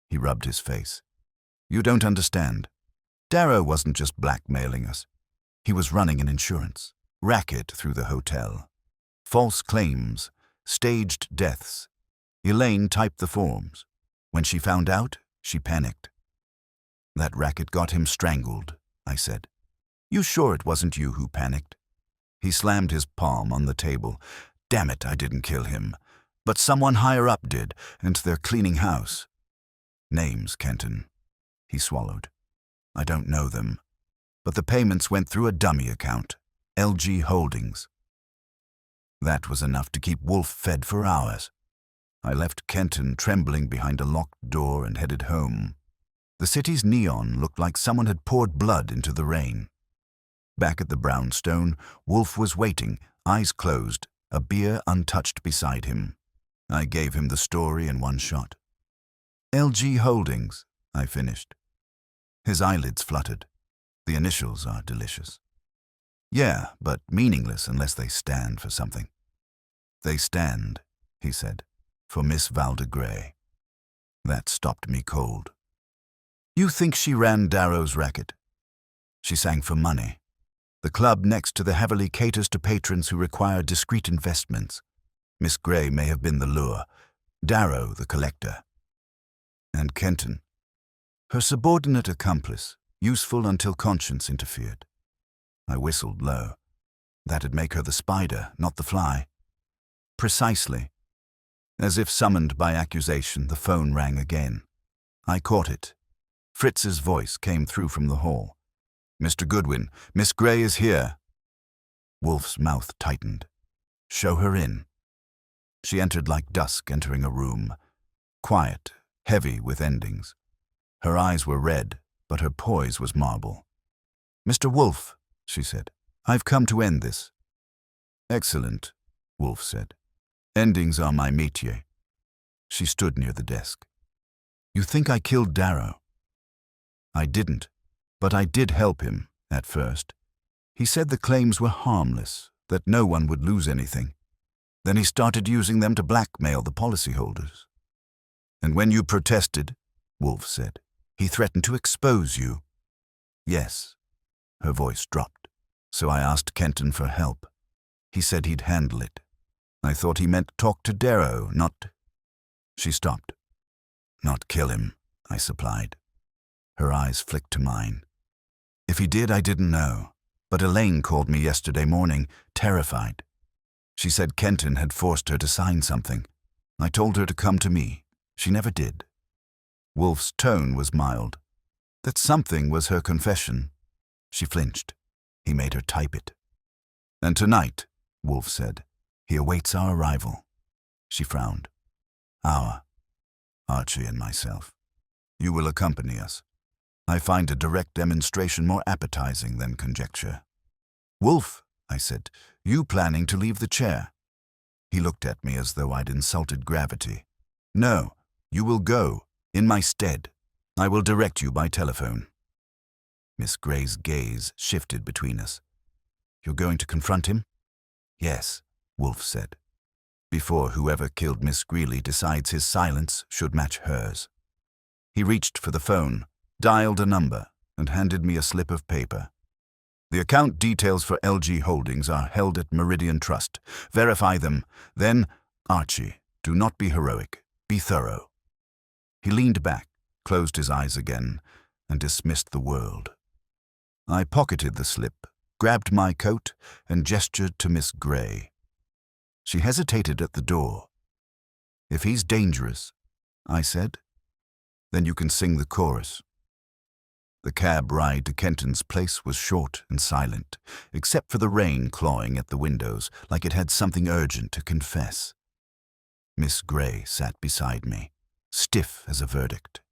He rubbed his face. "You don't understand. Darrow wasn't just blackmailing us. He was running an insurance racket through the hotel. False claims, staged deaths. Elaine typed the forms. When she found out, she panicked. That racket got him strangled," I said. "You sure it wasn't you who panicked?" He slammed his palm on the table. "Damn it, I didn't kill him. But someone higher up did, and they're cleaning house." "Names, Kenton." He swallowed. "I don't know them. But the payments went through a dummy account, LG Holdings." That was enough to keep Wolfe fed for hours. I left Kenton trembling behind a locked door and headed home. The city's neon looked like someone had poured blood into the rain. Back at the brownstone, Wolfe was waiting, eyes closed, a beer untouched beside him. I gave him the story in one shot. LG Holdings, I finished. His eyelids fluttered. The initials are delicious. Yeah, but meaningless unless they stand for something. They stand, he said, for Miss Valdegray. That stopped me cold. You think she ran Darrow's racket? She sang for money. The club next to the Heverly caters to patrons who require discreet investments. Miss Gray may have been the lure, Darrow the collector. And Kenton, her subordinate accomplice, useful until conscience interfered. I whistled low. That'd make her the spider, not the fly. Precisely. As if summoned by accusation, the phone rang again. I caught it. Fritz's voice came through from the hall. Mr. Goodwin, Miss Gray is here. Wolfe's mouth tightened. Show her in. She entered like dusk entering a room. Quiet, heavy with endings. Her eyes were red, but her poise was marble. Mr. Wolfe, she said, I've come to end this. Excellent, Wolfe said. Endings are my métier. She stood near the desk. You think I killed Darrow? I didn't, but I did help him, at first. He said the claims were harmless, that no one would lose anything. Then he started using them to blackmail the policyholders. And when you protested, Wolfe said, he threatened to expose you. Yes. Her voice dropped. So I asked Kenton for help. He said he'd handle it. I thought he meant talk to Darrow, not... She stopped. Not kill him, I supplied. Her eyes flicked to mine. If he did, I didn't know. But Elaine called me yesterday morning, terrified. She said Kenton had forced her to sign something. I told her to come to me. She never did. Wolfe's tone was mild. That something was her confession. She flinched. He made her type it. And tonight, Wolfe said, he awaits our arrival. She frowned. Archie and myself. You will accompany us. I find a direct demonstration more appetizing than conjecture. Wolfe, I said, you planning to leave the chair? He looked at me as though I'd insulted gravity. No, you will go, in my stead. I will direct you by telephone. Miss Gray's gaze shifted between us. You're going to confront him? Yes, Wolfe said. Before whoever killed Miss Greeley decides his silence should match hers. He reached for the phone, dialed a number, and handed me a slip of paper. The account details for LG Holdings are held at Meridian Trust. Verify them. Then, Archie, do not be heroic. Be thorough. He leaned back, closed his eyes again, and dismissed the world. I pocketed the slip, grabbed my coat, and gestured to Miss Gray. She hesitated at the door. If he's dangerous, I said, then you can sing the chorus. The cab ride to Kenton's place was short and silent, except for the rain clawing at the windows like it had something urgent to confess. Miss Gray sat beside me, stiff as a verdict.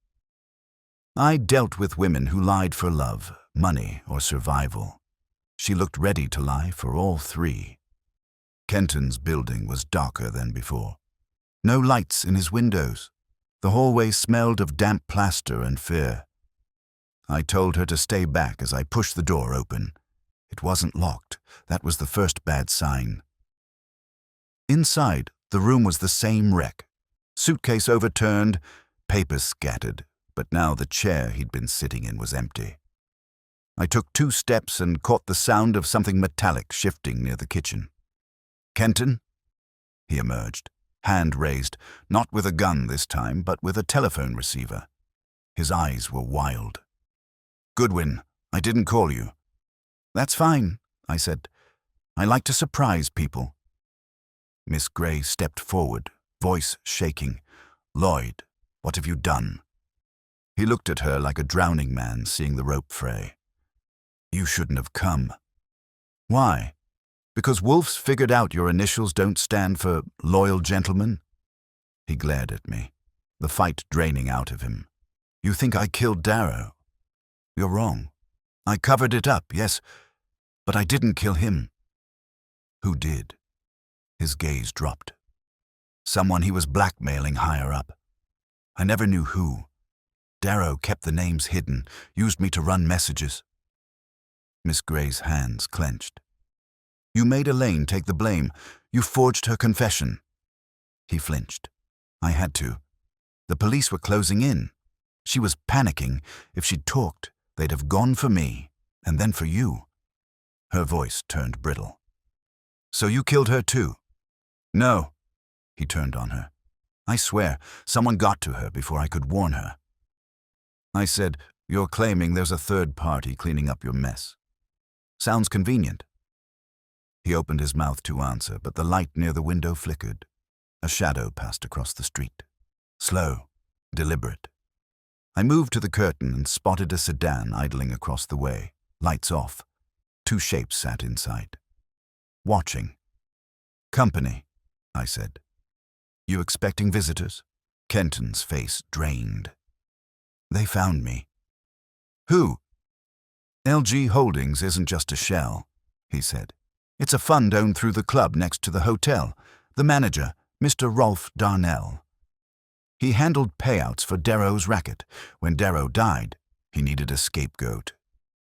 I dealt with women who lied for love, money, or survival. She looked ready to lie for all three. Kenton's building was darker than before. No lights in his windows. The hallway smelled of damp plaster and fear. I told her to stay back as I pushed the door open. It wasn't locked. That was the first bad sign. Inside, the room was the same wreck. Suitcase overturned, papers scattered, but now the chair he'd been sitting in was empty. I took 2 steps and caught the sound of something metallic shifting near the kitchen. Kenton? He emerged, hand raised, not with a gun this time, but with a telephone receiver. His eyes were wild. Goodwin, I didn't call you. That's fine, I said. I like to surprise people. Miss Gray stepped forward, voice shaking. Lloyd, what have you done? He looked at her like a drowning man seeing the rope fray. You shouldn't have come. Why? Because Wolfe's figured out your initials don't stand for loyal gentleman? He glared at me, the fight draining out of him. You think I killed Darrow? You're wrong. I covered it up, yes, But I didn't kill him. Who did? His gaze dropped. Someone he was blackmailing higher up. I never knew who. Darrow kept the names hidden, used me to run messages. Miss Gray's hands clenched. You made Elaine take the blame. You forged her confession. He flinched. I had to. The police were closing in. She was panicking. If she'd talked, they'd have gone for me, and then for you. Her voice turned brittle. So you killed her too? No. He turned on her. I swear, someone got to her before I could warn her. I said, you're claiming there's a third party cleaning up your mess. Sounds convenient. He opened his mouth to answer, but the light near the window flickered. A shadow passed across the street. Slow, deliberate. I moved to the curtain and spotted a sedan idling across the way, lights off. Two shapes sat inside. Watching. Company, I said. You expecting visitors? Kenton's face drained. They found me. Who? LG Holdings isn't just a shell, he said. It's a fund owned through the club next to the hotel. The manager, Mr. Rolfe Darnell. He handled payouts for Darrow's racket. When Darrow died, he needed a scapegoat.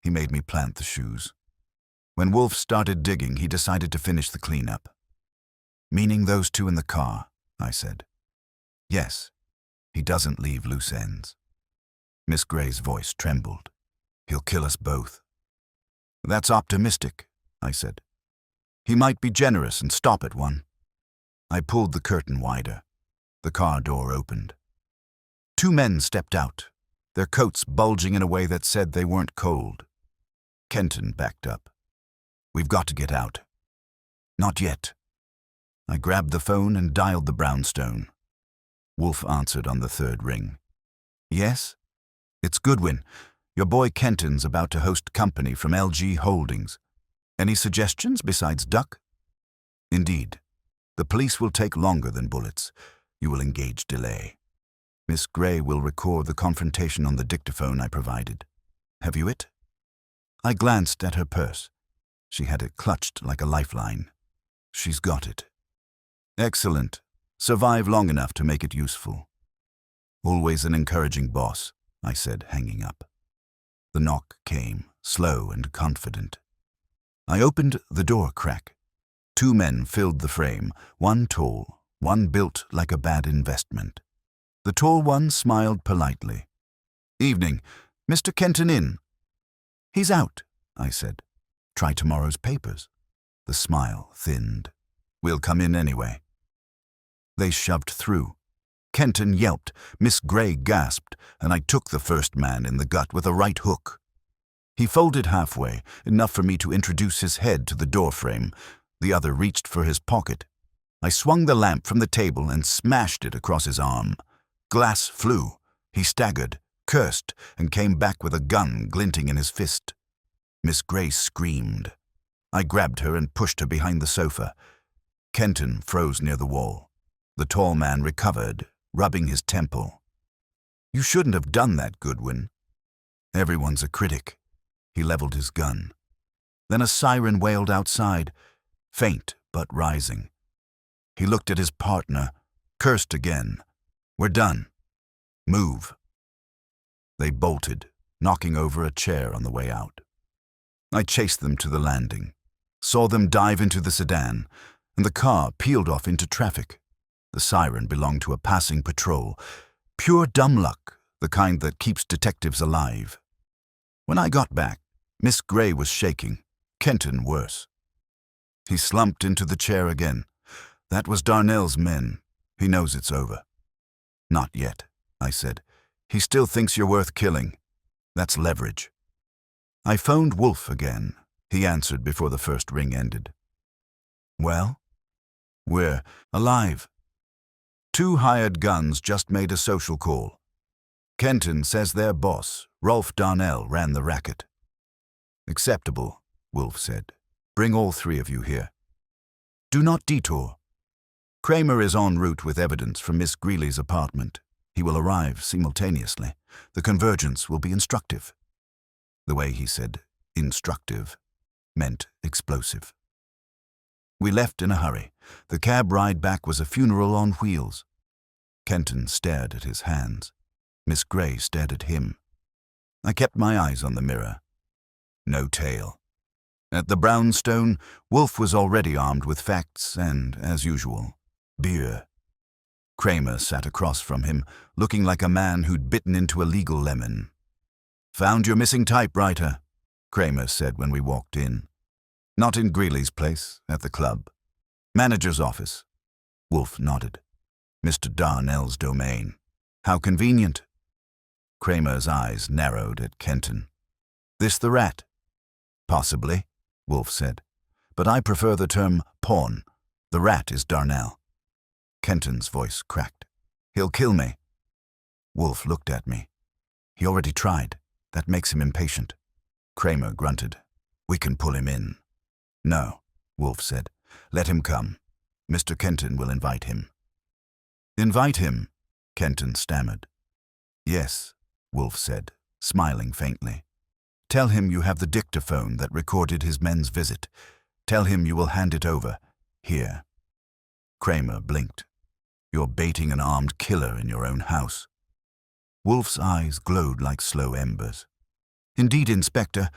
He made me plant the shoes. When Wolfe started digging, he decided to finish the cleanup. Meaning those two in the car, I said. Yes, he doesn't leave loose ends. Miss Gray's voice trembled. He'll kill us both. That's optimistic, I said. He might be generous and stop at one. I pulled the curtain wider. The car door opened. Two men stepped out, their coats bulging in a way that said they weren't cold. Kenton backed up. We've got to get out. Not yet. I grabbed the phone and dialed the brownstone. Wolfe answered on the third ring. Yes? It's Goodwin. Your boy Kenton's about to host company from LG Holdings. Any suggestions besides duck? Indeed. The police will take longer than bullets. You will engage delay. Miss Gray will record the confrontation on the dictaphone I provided. Have you it? I glanced at her purse. She had it clutched like a lifeline. She's got it. Excellent. Survive long enough to make it useful. Always an encouraging boss, I said, hanging up. The knock came, slow and confident. I opened the door crack. Two men filled the frame, one tall, one built like a bad investment. The tall one smiled politely. Evening. Mr. Kenton in? He's out, I said. Try tomorrow's papers. The smile thinned. We'll come in anyway. They shoved through. Kenton yelped, Miss Gray gasped, and I took the first man in the gut with a right hook. He folded halfway, enough for me to introduce his head to the doorframe. The other reached for his pocket. I swung the lamp from the table and smashed it across his arm. Glass flew. He staggered, cursed, and came back with a gun glinting in his fist. Miss Gray screamed. I grabbed her and pushed her behind the sofa. Kenton froze near the wall. The tall man recovered, rubbing his temple. You shouldn't have done that, Goodwin. Everyone's a critic. He leveled his gun. Then a siren wailed outside, faint but rising. He looked at his partner, cursed again. We're done. Move. They bolted, knocking over a chair on the way out. I chased them to the landing, saw them dive into the sedan, and the car peeled off into traffic. The siren belonged to a passing patrol. Pure dumb luck, the kind that keeps detectives alive. When I got back, Miss Gray was shaking, Kenton worse. He slumped into the chair again. That was Darnell's men. He knows it's over. Not yet, I said. He still thinks you're worth killing. That's leverage. I phoned Wolfe again. He answered before the first ring ended. Well? We're alive. Two hired guns just made a social call. Kenton says their boss, Rolfe Darnell, ran the racket. Acceptable, Wolfe said. Bring all three of you here. Do not detour. Cramer is en route with evidence from Miss Greeley's apartment. He will arrive simultaneously. The convergence will be instructive. The way he said instructive meant explosive. We left in a hurry. The cab ride back was a funeral on wheels. Kenton stared at his hands. Miss Grey stared at him. I kept my eyes on the mirror. No tail. At the brownstone, Wolfe was already armed with facts and, as usual, beer. Cramer sat across from him, looking like a man who'd bitten into a legal lemon. "Found your missing typewriter," Cramer said when we walked in. "Not in Greeley's place, at the club. Manager's office." Wolfe nodded. "Mr. Darnell's domain. How convenient." Cramer's eyes narrowed at Kenton. "This the rat?" "Possibly," Wolfe said. "But I prefer the term pawn. The rat is Darnell." Kenton's voice cracked. "He'll kill me." Wolfe looked at me. "He already tried. That makes him impatient." Cramer grunted. "We can pull him in." "No," Wolfe said. "Let him come. Mr. Kenton will invite him." "Invite him?" Kenton stammered. "Yes," Wolfe said, smiling faintly. "Tell him you have the dictaphone that recorded his men's visit. Tell him you will hand it over. Here." Cramer blinked. "You're baiting an armed killer in your own house." Wolfe's eyes glowed like slow embers. "Indeed, Inspector,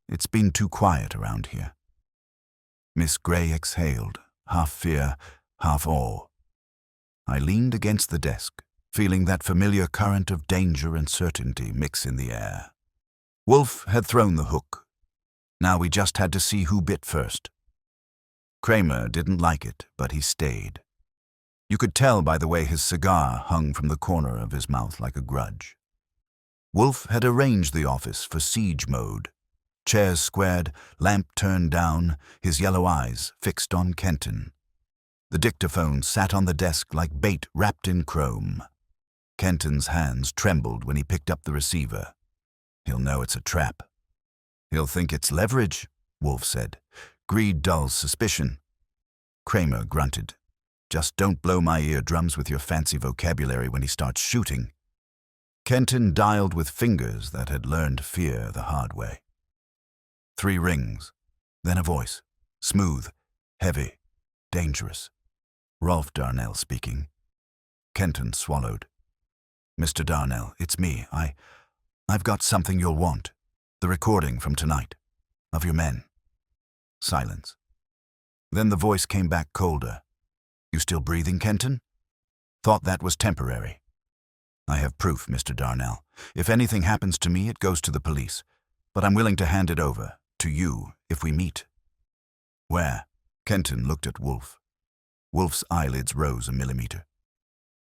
it's been too quiet around here." Miss Grey exhaled, half fear, half awe. I leaned against the desk, feeling that familiar current of danger and certainty mix in the air. Wolfe had thrown the hook. Now we just had to see who bit first. Cramer didn't like it, but he stayed. You could tell by the way his cigar hung from the corner of his mouth like a grudge. Wolfe had arranged the office for siege mode. Chairs squared, lamp turned down, his yellow eyes fixed on Kenton. The dictaphone sat on the desk like bait wrapped in chrome. Kenton's hands trembled when he picked up the receiver. "He'll know it's a trap." "He'll think it's leverage," Wolfe said. "Greed dulls suspicion." Cramer grunted. "Just don't blow my eardrums with your fancy vocabulary when he starts shooting." Kenton dialed with fingers that had learned fear the hard way. 3 rings, then a voice, smooth, heavy, dangerous. Rolf Darnell speaking. Kenton swallowed. "Mr. Darnell, it's me. I've got something you'll want. The recording from tonight. Of your men." Silence. Then the voice came back colder. "You still breathing, Kenton?" "Thought that was temporary." "I have proof, Mr. Darnell. If anything happens to me, it goes to the police. But I'm willing to hand it over, to you, if we meet." "Where?" Kenton looked at Wolfe. Wolfe's eyelids rose a millimeter.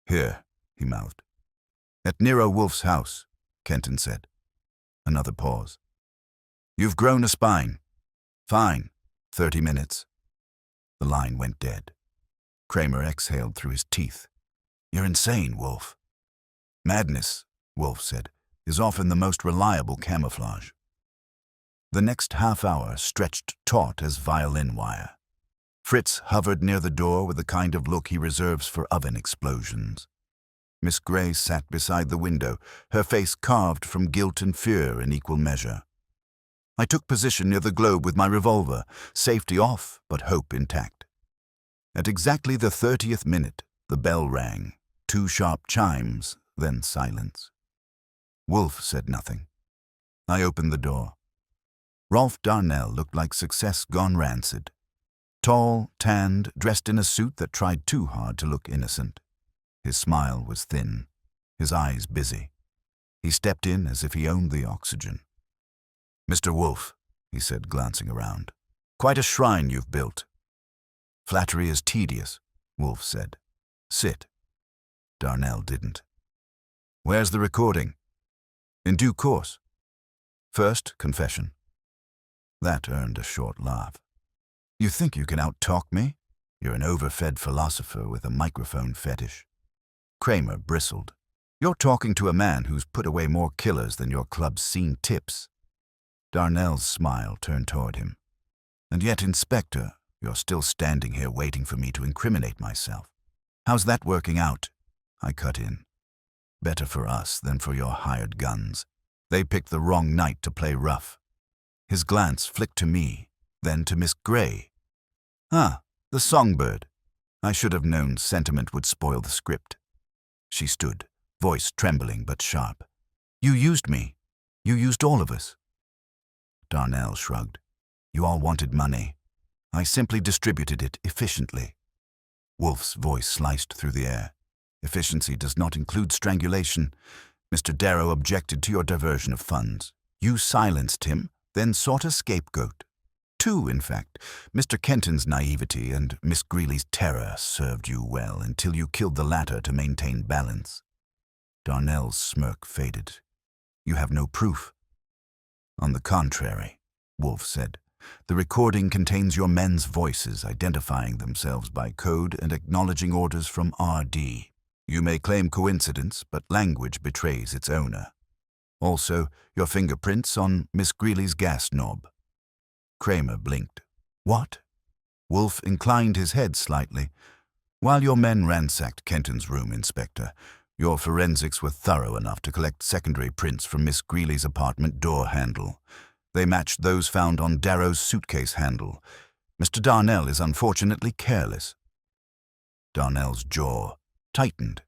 "Here," he mouthed. "At Nero Wolfe's house," Kenton said. Another pause. "You've grown a spine." "Fine. 30 minutes." The line went dead. Cramer exhaled through his teeth. "You're insane, Wolfe." "Madness," Wolfe said, "is often the most reliable camouflage." The next half hour stretched taut as violin wire. Fritz hovered near the door with the kind of look he reserves for oven explosions. Miss Grey sat beside the window, her face carved from guilt and fear in equal measure. I took position near the globe with my revolver, safety off but hope intact. At exactly the 30th minute, the bell rang, 2 sharp chimes, then silence. Wolfe said nothing. I opened the door. Rolf Darnell looked like success gone rancid. Tall, tanned, dressed in a suit that tried too hard to look innocent. His smile was thin, his eyes busy. He stepped in as if he owned the oxygen. "Mr. Wolfe," he said, glancing around. "Quite a shrine you've built." "Flattery is tedious," Wolfe said. "Sit." Darnell didn't. "Where's the recording?" "In due course. First, confession." That earned a short laugh. "You think you can out-talk me? You're an overfed philosopher with a microphone fetish." Cramer bristled. "You're talking to a man who's put away more killers than your club's seen tips." Darnell's smile turned toward him. "And yet, Inspector, you're still standing here waiting for me to incriminate myself. How's that working out?" I cut in. "Better for us than for your hired guns. They picked the wrong night to play rough." His glance flicked to me, then to Miss Gray. Ah, the songbird. I should have known sentiment would spoil the script. She stood, voice trembling but sharp. You used me. You used all of us. Darnell shrugged. You all wanted money. I simply distributed it efficiently. Wolfe's voice sliced through the air. Efficiency does not include strangulation. Mr. Darrow objected to your diversion of funds. You silenced him, then sought a scapegoat. Two, in fact. Mr. Kenton's naivety and Miss Greeley's terror served you well until you killed the latter to maintain balance. Darnell's smirk faded. You have no proof. On the contrary, Wolfe said, the recording contains your men's voices identifying themselves by code and acknowledging orders from R.D. You may claim coincidence, but language betrays its owner. Also, your fingerprints on Miss Greeley's gas knob. Cramer blinked. What? Wolfe inclined his head slightly. While your men ransacked Kenton's room, Inspector, your forensics were thorough enough to collect secondary prints from Miss Greeley's apartment door handle. They matched those found on Darrow's suitcase handle. Mr. Darnell is unfortunately careless. Darnell's jaw tightened.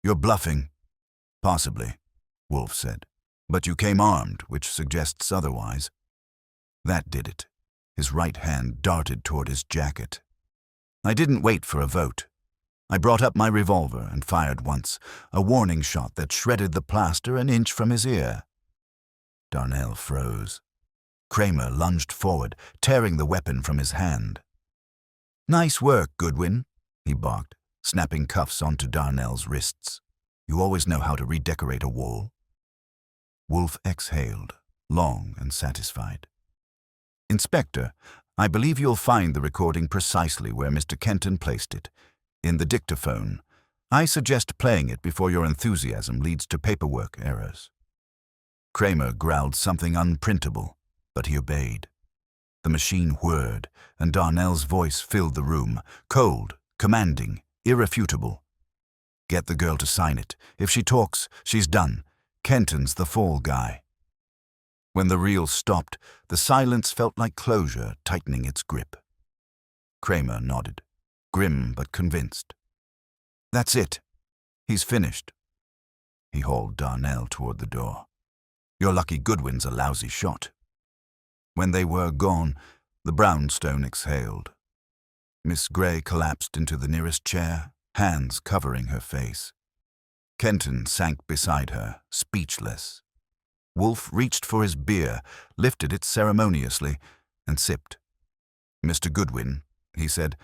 You're bluffing. Possibly, Wolfe said. But you came armed, which suggests otherwise. That did it. His right hand darted toward his jacket. I didn't wait for a vote. I brought up my revolver and fired once, a warning shot that shredded the plaster an inch from his ear. Darnell froze. Cramer lunged forward, tearing the weapon from his hand. Nice work, Goodwin, he barked, snapping cuffs onto Darnell's wrists. You always know how to redecorate a wall. Wolfe exhaled, long and satisfied. Inspector, I believe you'll find the recording precisely where Mr. Kenton placed it, in the dictaphone. I suggest playing it before your enthusiasm leads to paperwork errors. Cramer growled something unprintable, but he obeyed. The machine whirred, and Darnell's voice filled the room, cold, commanding, irrefutable. Get the girl to sign it. If she talks, she's done. Kenton's the fall guy. When the reel stopped, the silence felt like closure tightening its grip. Cramer nodded, grim but convinced. That's it. He's finished. He hauled Darnell toward the door. You're lucky Goodwin's a lousy shot. When they were gone, the brownstone exhaled. Miss Gray collapsed into the nearest chair, hands covering her face. Kenton sank beside her, speechless. Wolfe reached for his beer, lifted it ceremoniously, and sipped. Mr. Goodwin, he said,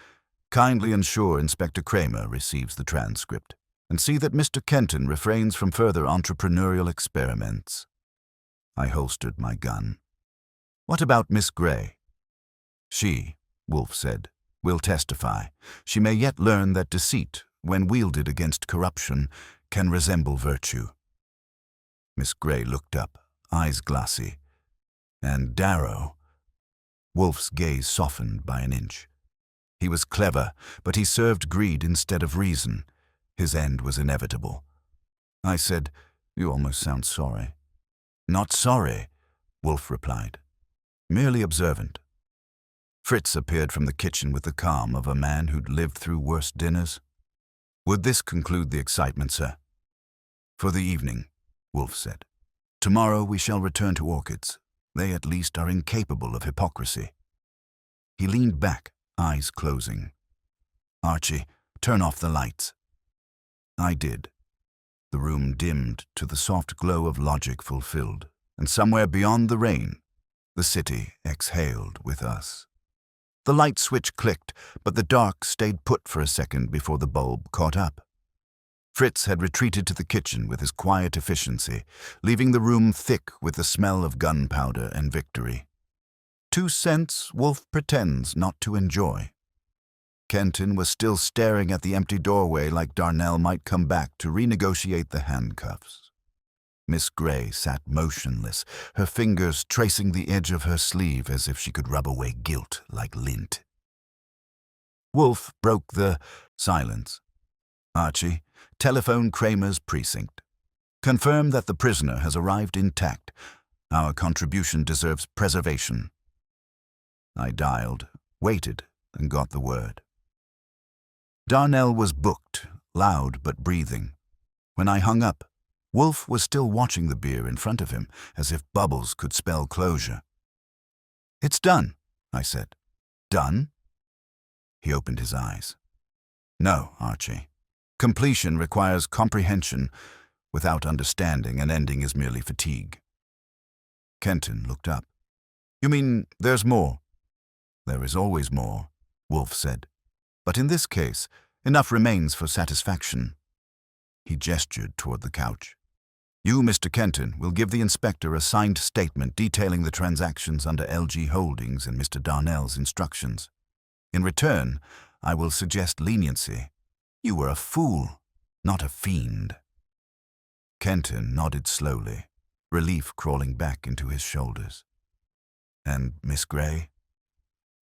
kindly ensure Inspector Cramer receives the transcript, and see that Mr. Kenton refrains from further entrepreneurial experiments. I holstered my gun. What about Miss Gray? She, Wolfe said, will testify. She may yet learn that deceit, when wielded against corruption, can resemble virtue. Miss Gray looked up, eyes glassy. And Darrow? Wolfe's gaze softened by an inch. He was clever, but he served greed instead of reason. His end was inevitable. I said, You almost sound sorry. Not sorry, Wolfe replied. Merely observant. Fritz appeared from the kitchen with the calm of a man who'd lived through worse dinners. Would this conclude the excitement, sir? For the evening, Wolfe said. Tomorrow we shall return to orchids. They at least are incapable of hypocrisy. He leaned back, eyes closing. Archie, turn off the lights. I did. The room dimmed to the soft glow of logic fulfilled, and somewhere beyond the rain, the city exhaled with us. The light switch clicked, but the dark stayed put for a second before the bulb caught up. Fritz had retreated to the kitchen with his quiet efficiency, leaving the room thick with the smell of gunpowder and victory. 2 cents Wolfe pretends not to enjoy. Kenton was still staring at the empty doorway like Darnell might come back to renegotiate the handcuffs. Miss Gray sat motionless, her fingers tracing the edge of her sleeve as if she could rub away guilt like lint. Wolfe broke the silence. Archie, telephone Cramer's precinct. Confirm that the prisoner has arrived intact. Our contribution deserves preservation. I dialed, waited, and got the word. Darnell was booked, loud but breathing. When I hung up, Wolfe was still watching the beer in front of him, as if bubbles could spell closure. "It's done," I said. "Done?" He opened his eyes. "No, Archie. Completion requires comprehension. Without understanding, an ending is merely fatigue." Kenton looked up. "You mean there's more?" "There is always more," Wolfe said. "But in this case, enough remains for satisfaction." He gestured toward the couch. "You, Mr. Kenton, will give the inspector a signed statement detailing the transactions under LG Holdings and Mr. Darnell's instructions. In return, I will suggest leniency. You were a fool, not a fiend." Kenton nodded slowly, relief crawling back into his shoulders. "And Miss Gray?"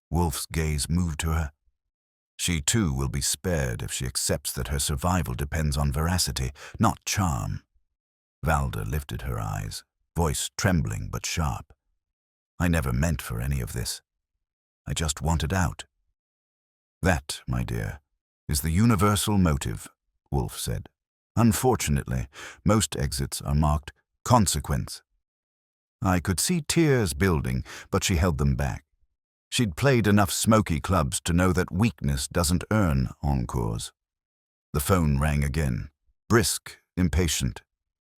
Wolfe's gaze moved to her. "She too will be spared if she accepts that her survival depends on veracity, not charm." Valda lifted her eyes, voice trembling but sharp. "I never meant for any of this. I just wanted out." "That, my dear, is the universal motive," Wolfe said. "Unfortunately, most exits are marked consequence." I could see tears building, but she held them back. She'd played enough smoky clubs to know that weakness doesn't earn encores. The phone rang again, brisk, impatient.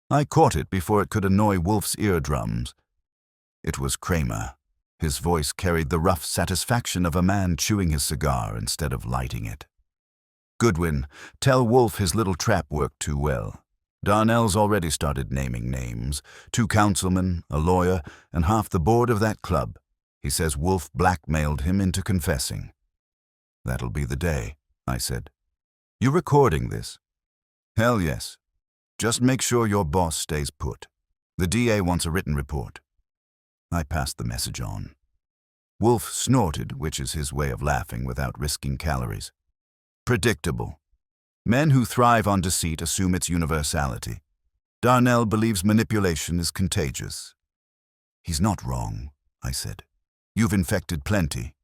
I caught it before it could annoy Wolfe's eardrums. It was Cramer. His voice carried the rough satisfaction of a man chewing his cigar instead of lighting it. "Goodwin, tell Wolfe his little trap worked too well. Darnell's already started naming names. 2 councilmen, a lawyer, and half the board of that club. He says Wolfe blackmailed him into confessing." "That'll be the day," I said. "You recording this?" "Hell yes. Just make sure your boss stays put. The DA wants a written report." I passed the message on. Wolfe snorted, which is his way of laughing without risking calories. "Predictable. Men who thrive on deceit assume its universality. Darnell believes manipulation is contagious." "He's not wrong," I said. "You've infected plenty."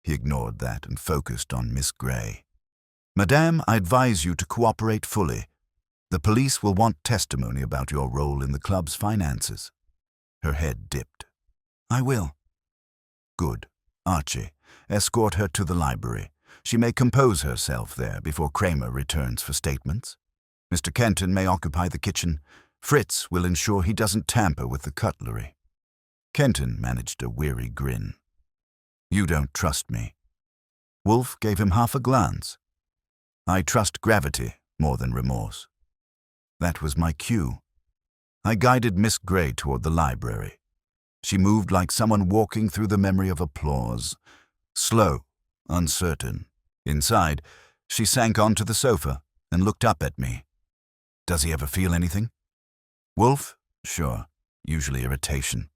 He ignored that and focused on Miss Gray. "Madame, I advise you to cooperate fully. The police will want testimony about your role in the club's finances." Her head dipped. "I will." "Good. Archie, escort her to the library. She may compose herself there before Cramer returns for statements. Mr. Kenton may occupy the kitchen. Fritz will ensure he doesn't tamper with the cutlery." Kenton managed a weary grin. "You don't trust me." Wolfe gave him half a glance. "I trust gravity more than remorse." That was my cue. I guided Miss Gray toward the library. She moved like someone walking through the memory of applause. Slow, uncertain. Inside, she sank onto the sofa and looked up at me. "Does he ever feel anything?" "Wolfe? Sure. Usually irritation."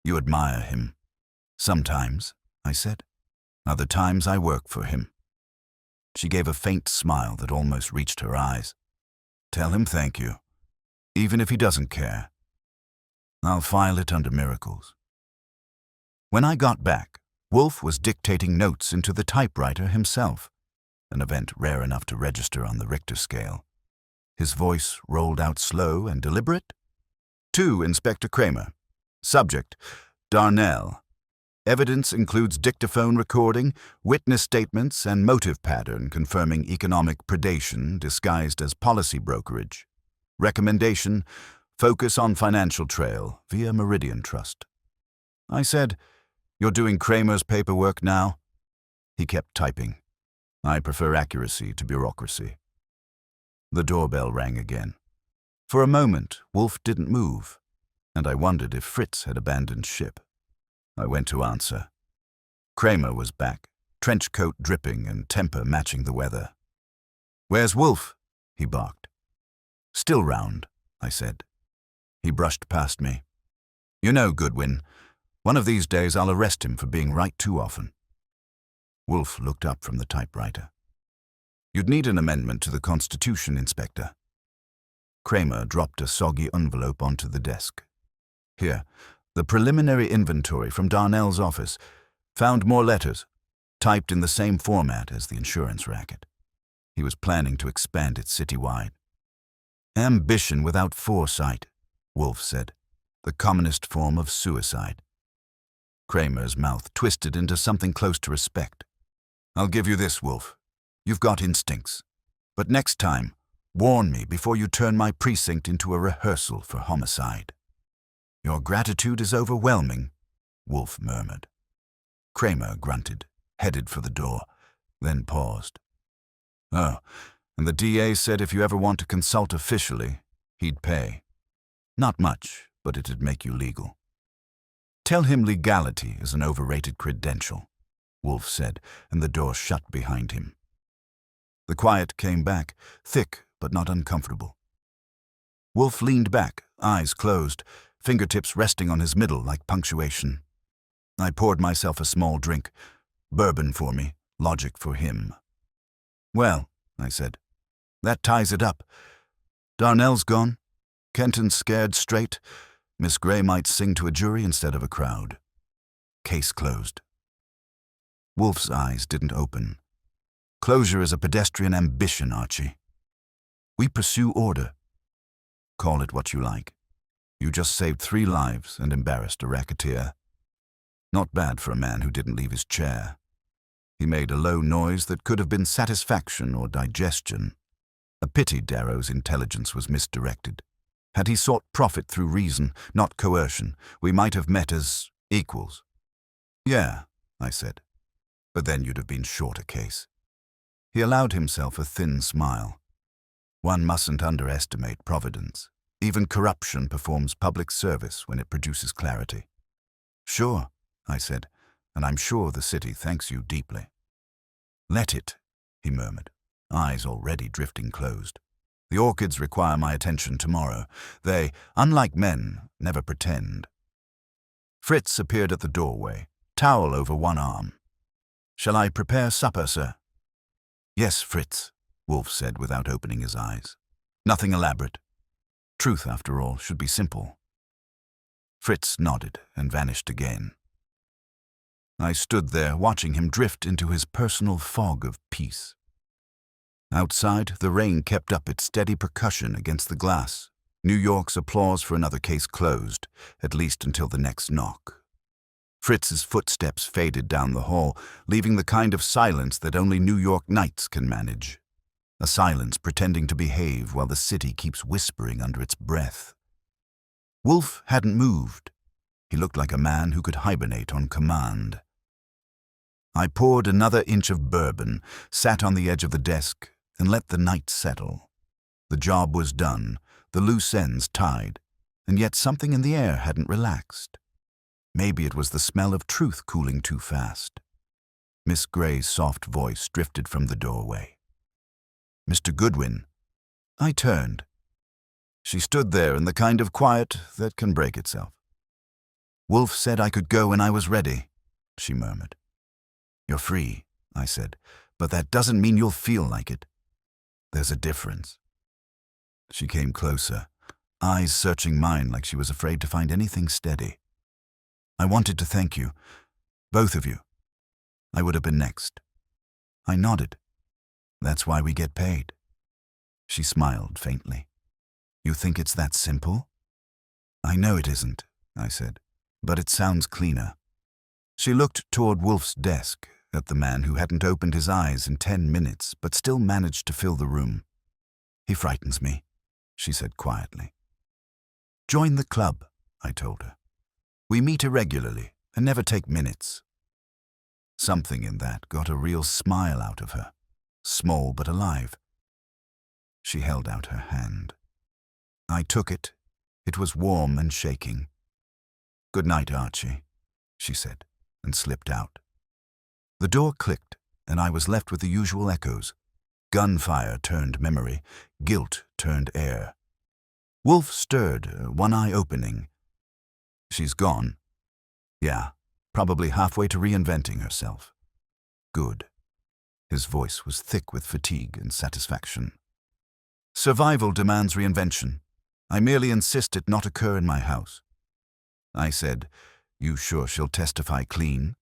"You admire him." "Sometimes," I said. "Other times I work for him." She gave a faint smile that almost reached her eyes. "Tell him thank you, even if he doesn't care. I'll file it under miracles." When I got back, Wolfe was dictating notes into the typewriter himself, an event rare enough to register on the Richter scale. His voice rolled out slow and deliberate. "To Inspector Cramer. Subject, Darnell. Evidence includes dictaphone recording, witness statements, and motive pattern confirming economic predation disguised as policy brokerage. Recommendation, focus on financial trail via Meridian Trust." I said, "You're doing Cramer's paperwork now?" He kept typing. "I prefer accuracy to bureaucracy." The doorbell rang again. For a moment, Wolfe didn't move, and I wondered if Fritz had abandoned ship. I went to answer. Cramer was back, trench coat dripping and temper matching the weather. "Where's Wolfe?" he barked. "Still round," I said. He brushed past me. "You know, Goodwin, one of these days I'll arrest him for being right too often." Wolfe looked up from the typewriter. "You'd need an amendment to the Constitution, Inspector." Cramer dropped a soggy envelope onto the desk. "Here, the preliminary inventory from Darnell's office. Found more letters, typed in the same format as the insurance racket. He was planning to expand it citywide. Ambition without foresight, Wolfe said. The commonest form of suicide. Cramer's mouth twisted into something close to respect. I'll give you this, Wolfe. You've got instincts. But next time, warn me before you turn my precinct into a rehearsal for homicide. Your gratitude is overwhelming, Wolfe murmured. Cramer grunted, headed for the door, then paused. Oh, and the DA said if you ever want to consult officially, he'd pay. Not much, but it'd make you legal. Tell him legality is an overrated credential, Wolfe said, and the door shut behind him. The quiet came back, thick but not uncomfortable. Wolfe leaned back, eyes closed, fingertips resting on his middle like punctuation. I poured myself a small drink. Bourbon for me, logic for him. Well, I said, that ties it up. Darnell's gone. Kenton's scared straight. Miss Gray might sing to a jury instead of a crowd. Case closed. Wolfe's eyes didn't open. Closure is a pedestrian ambition, Archie. We pursue order. Call it what you like. You just saved 3 lives and embarrassed a racketeer. Not bad for a man who didn't leave his chair. He made a low noise that could have been satisfaction or digestion. A pity Darrow's intelligence was misdirected. Had he sought profit through reason, not coercion, we might have met as equals. Yeah, I said. But then you'd have been short a case. He allowed himself a thin smile. One mustn't underestimate providence. Even corruption performs public service when it produces clarity. Sure, I said, and I'm sure the city thanks you deeply. Let it, he murmured, eyes already drifting closed. The orchids require my attention tomorrow. They, unlike men, never pretend. Fritz appeared at the doorway, towel over one arm. Shall I prepare supper, sir? Yes, Fritz, Wolfe said without opening his eyes. Nothing elaborate. Truth, after all, should be simple. Fritz nodded and vanished again. I stood there watching him drift into his personal fog of peace. Outside, the rain kept up its steady percussion against the glass. New York's applause for another case closed, at least until the next knock. Fritz's footsteps faded down the hall, leaving the kind of silence that only New York nights can manage. A silence pretending to behave while the city keeps whispering under its breath. Wolfe hadn't moved. He looked like a man who could hibernate on command. I poured another inch of bourbon, sat on the edge of the desk, and let the night settle. The job was done, the loose ends tied, and yet something in the air hadn't relaxed. Maybe it was the smell of truth cooling too fast. Miss Gray's soft voice drifted from the doorway. Mr. Goodwin. I turned. She stood there in the kind of quiet that can break itself. Wolfe said I could go when I was ready, she murmured. You're free, I said, but that doesn't mean you'll feel like it. There's a difference. She came closer, eyes searching mine like she was afraid to find anything steady. I wanted to thank you, both of you. I would have been next. I nodded. That's why we get paid. She smiled faintly. You think it's that simple? I know it isn't, I said, but it sounds cleaner. She looked toward Wolfe's desk, at the man who hadn't opened his eyes in 10 minutes but still managed to fill the room. He frightens me, she said quietly. Join the club, I told her. We meet irregularly and never take minutes. Something in that got a real smile out of her, small but alive. She held out her hand. I took it. It was warm and shaking. Good night, Archie, she said, and slipped out. The door clicked, and I was left with the usual echoes. Gunfire turned memory, guilt turned air. Wolfe stirred, one eye opening. She's gone. Yeah, probably halfway to reinventing herself. Good. His voice was thick with fatigue and satisfaction. Survival demands reinvention. I merely insist it not occur in my house. I said, You sure she'll testify clean?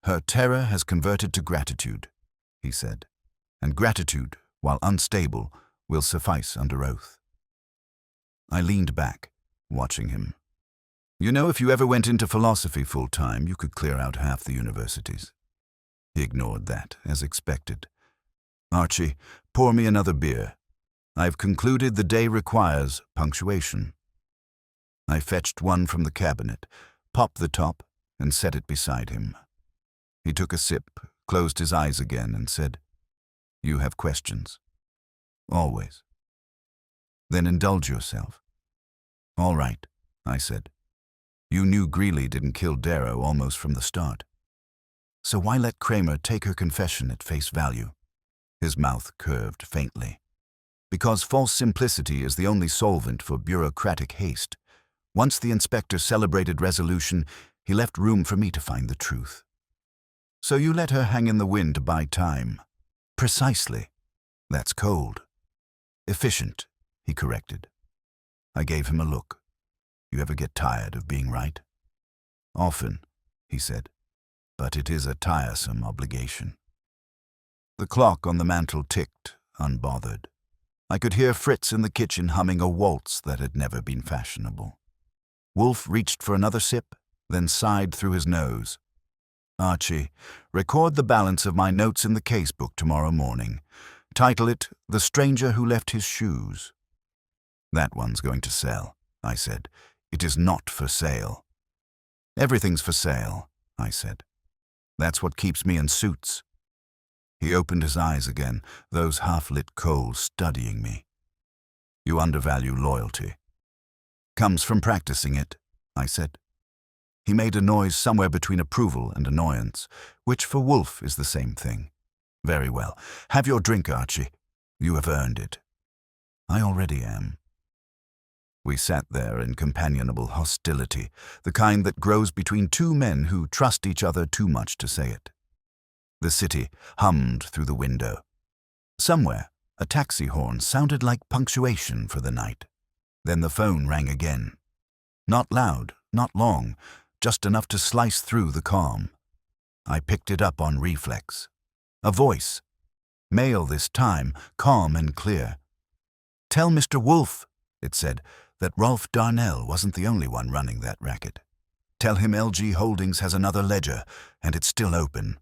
Her terror has converted to gratitude, he said, and gratitude, while unstable, will suffice under oath. I leaned back, watching him. You know, if you ever went into philosophy full-time, you could clear out half the universities. He ignored that, as expected. Archie, pour me another beer. I've concluded the day requires punctuation. I fetched one from the cabinet, popped the top, and set it beside him. He took a sip, closed his eyes again, and said, You have questions. Always. Then indulge yourself. All right, I said. You knew Greeley didn't kill Darrow almost from the start. So why let Cramer take her confession at face value? His mouth curved faintly. Because false simplicity is the only solvent for bureaucratic haste. Once the inspector celebrated resolution, he left room for me to find the truth. So you let her hang in the wind to buy time. Precisely. That's cold. Efficient, he corrected. I gave him a look. You ever get tired of being right? Often, he said, but it is a tiresome obligation. The clock on the mantel ticked, unbothered. I could hear Fritz in the kitchen humming a waltz that had never been fashionable. Wolfe reached for another sip, then sighed through his nose. Archie, record the balance of my notes in the casebook tomorrow morning. Title it, The Stranger Who Left His Shoes. That one's going to sell, I said. It is not for sale. Everything's for sale, I said. That's what keeps me in suits. He opened his eyes again, those half-lit coals studying me. You undervalue loyalty. Comes from practicing it, I said. He made a noise somewhere between approval and annoyance, which for Wolfe is the same thing. Very well. Have your drink, Archie. You have earned it. I already am. We sat there in companionable hostility, the kind that grows between two men who trust each other too much to say it. The city hummed through the window. Somewhere, a taxi horn sounded like punctuation for the night. Then the phone rang again. Not loud, not long, just enough to slice through the calm. I picked it up on reflex. A voice. Male this time, calm and clear. Tell Mr. Wolfe, it said, that Rolf Darnell wasn't the only one running that racket. Tell him LG Holdings has another ledger, and it's still open.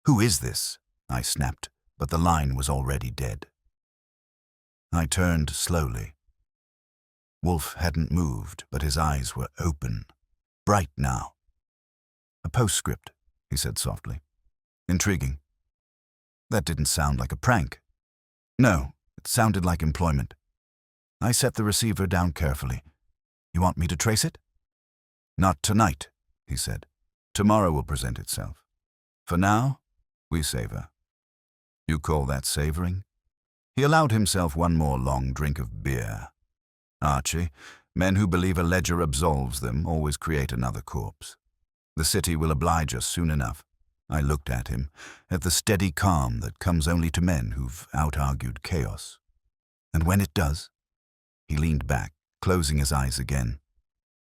Who is this? I snapped, but the line was already dead. I turned slowly. Wolfe hadn't moved, but his eyes were open, bright now. A postscript, he said softly. Intriguing. That didn't sound like a prank. No, it sounded like employment. I set the receiver down carefully. You want me to trace it? Not tonight, he said. Tomorrow will present itself. For now, we savor. You call that savoring? He allowed himself one more long drink of beer. Archie, men who believe a ledger absolves them always create another corpse. The city will oblige us soon enough. I looked at him, at the steady calm that comes only to men who've out-argued chaos. And when it does, he leaned back, closing his eyes again.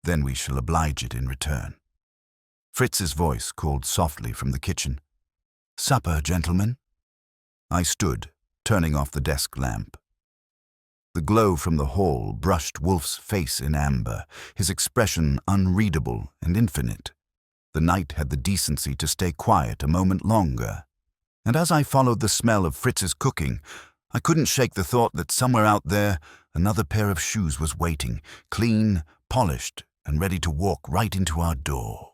Then we shall oblige it in return. Fritz's voice called softly from the kitchen. Supper, gentlemen. I stood, turning off the desk lamp. The glow from the hall brushed Wolfe's face in amber, his expression unreadable and infinite. The night had the decency to stay quiet a moment longer. And as I followed the smell of Fritz's cooking, I couldn't shake the thought that somewhere out there, another pair of shoes was waiting, clean, polished, and ready to walk right into our door.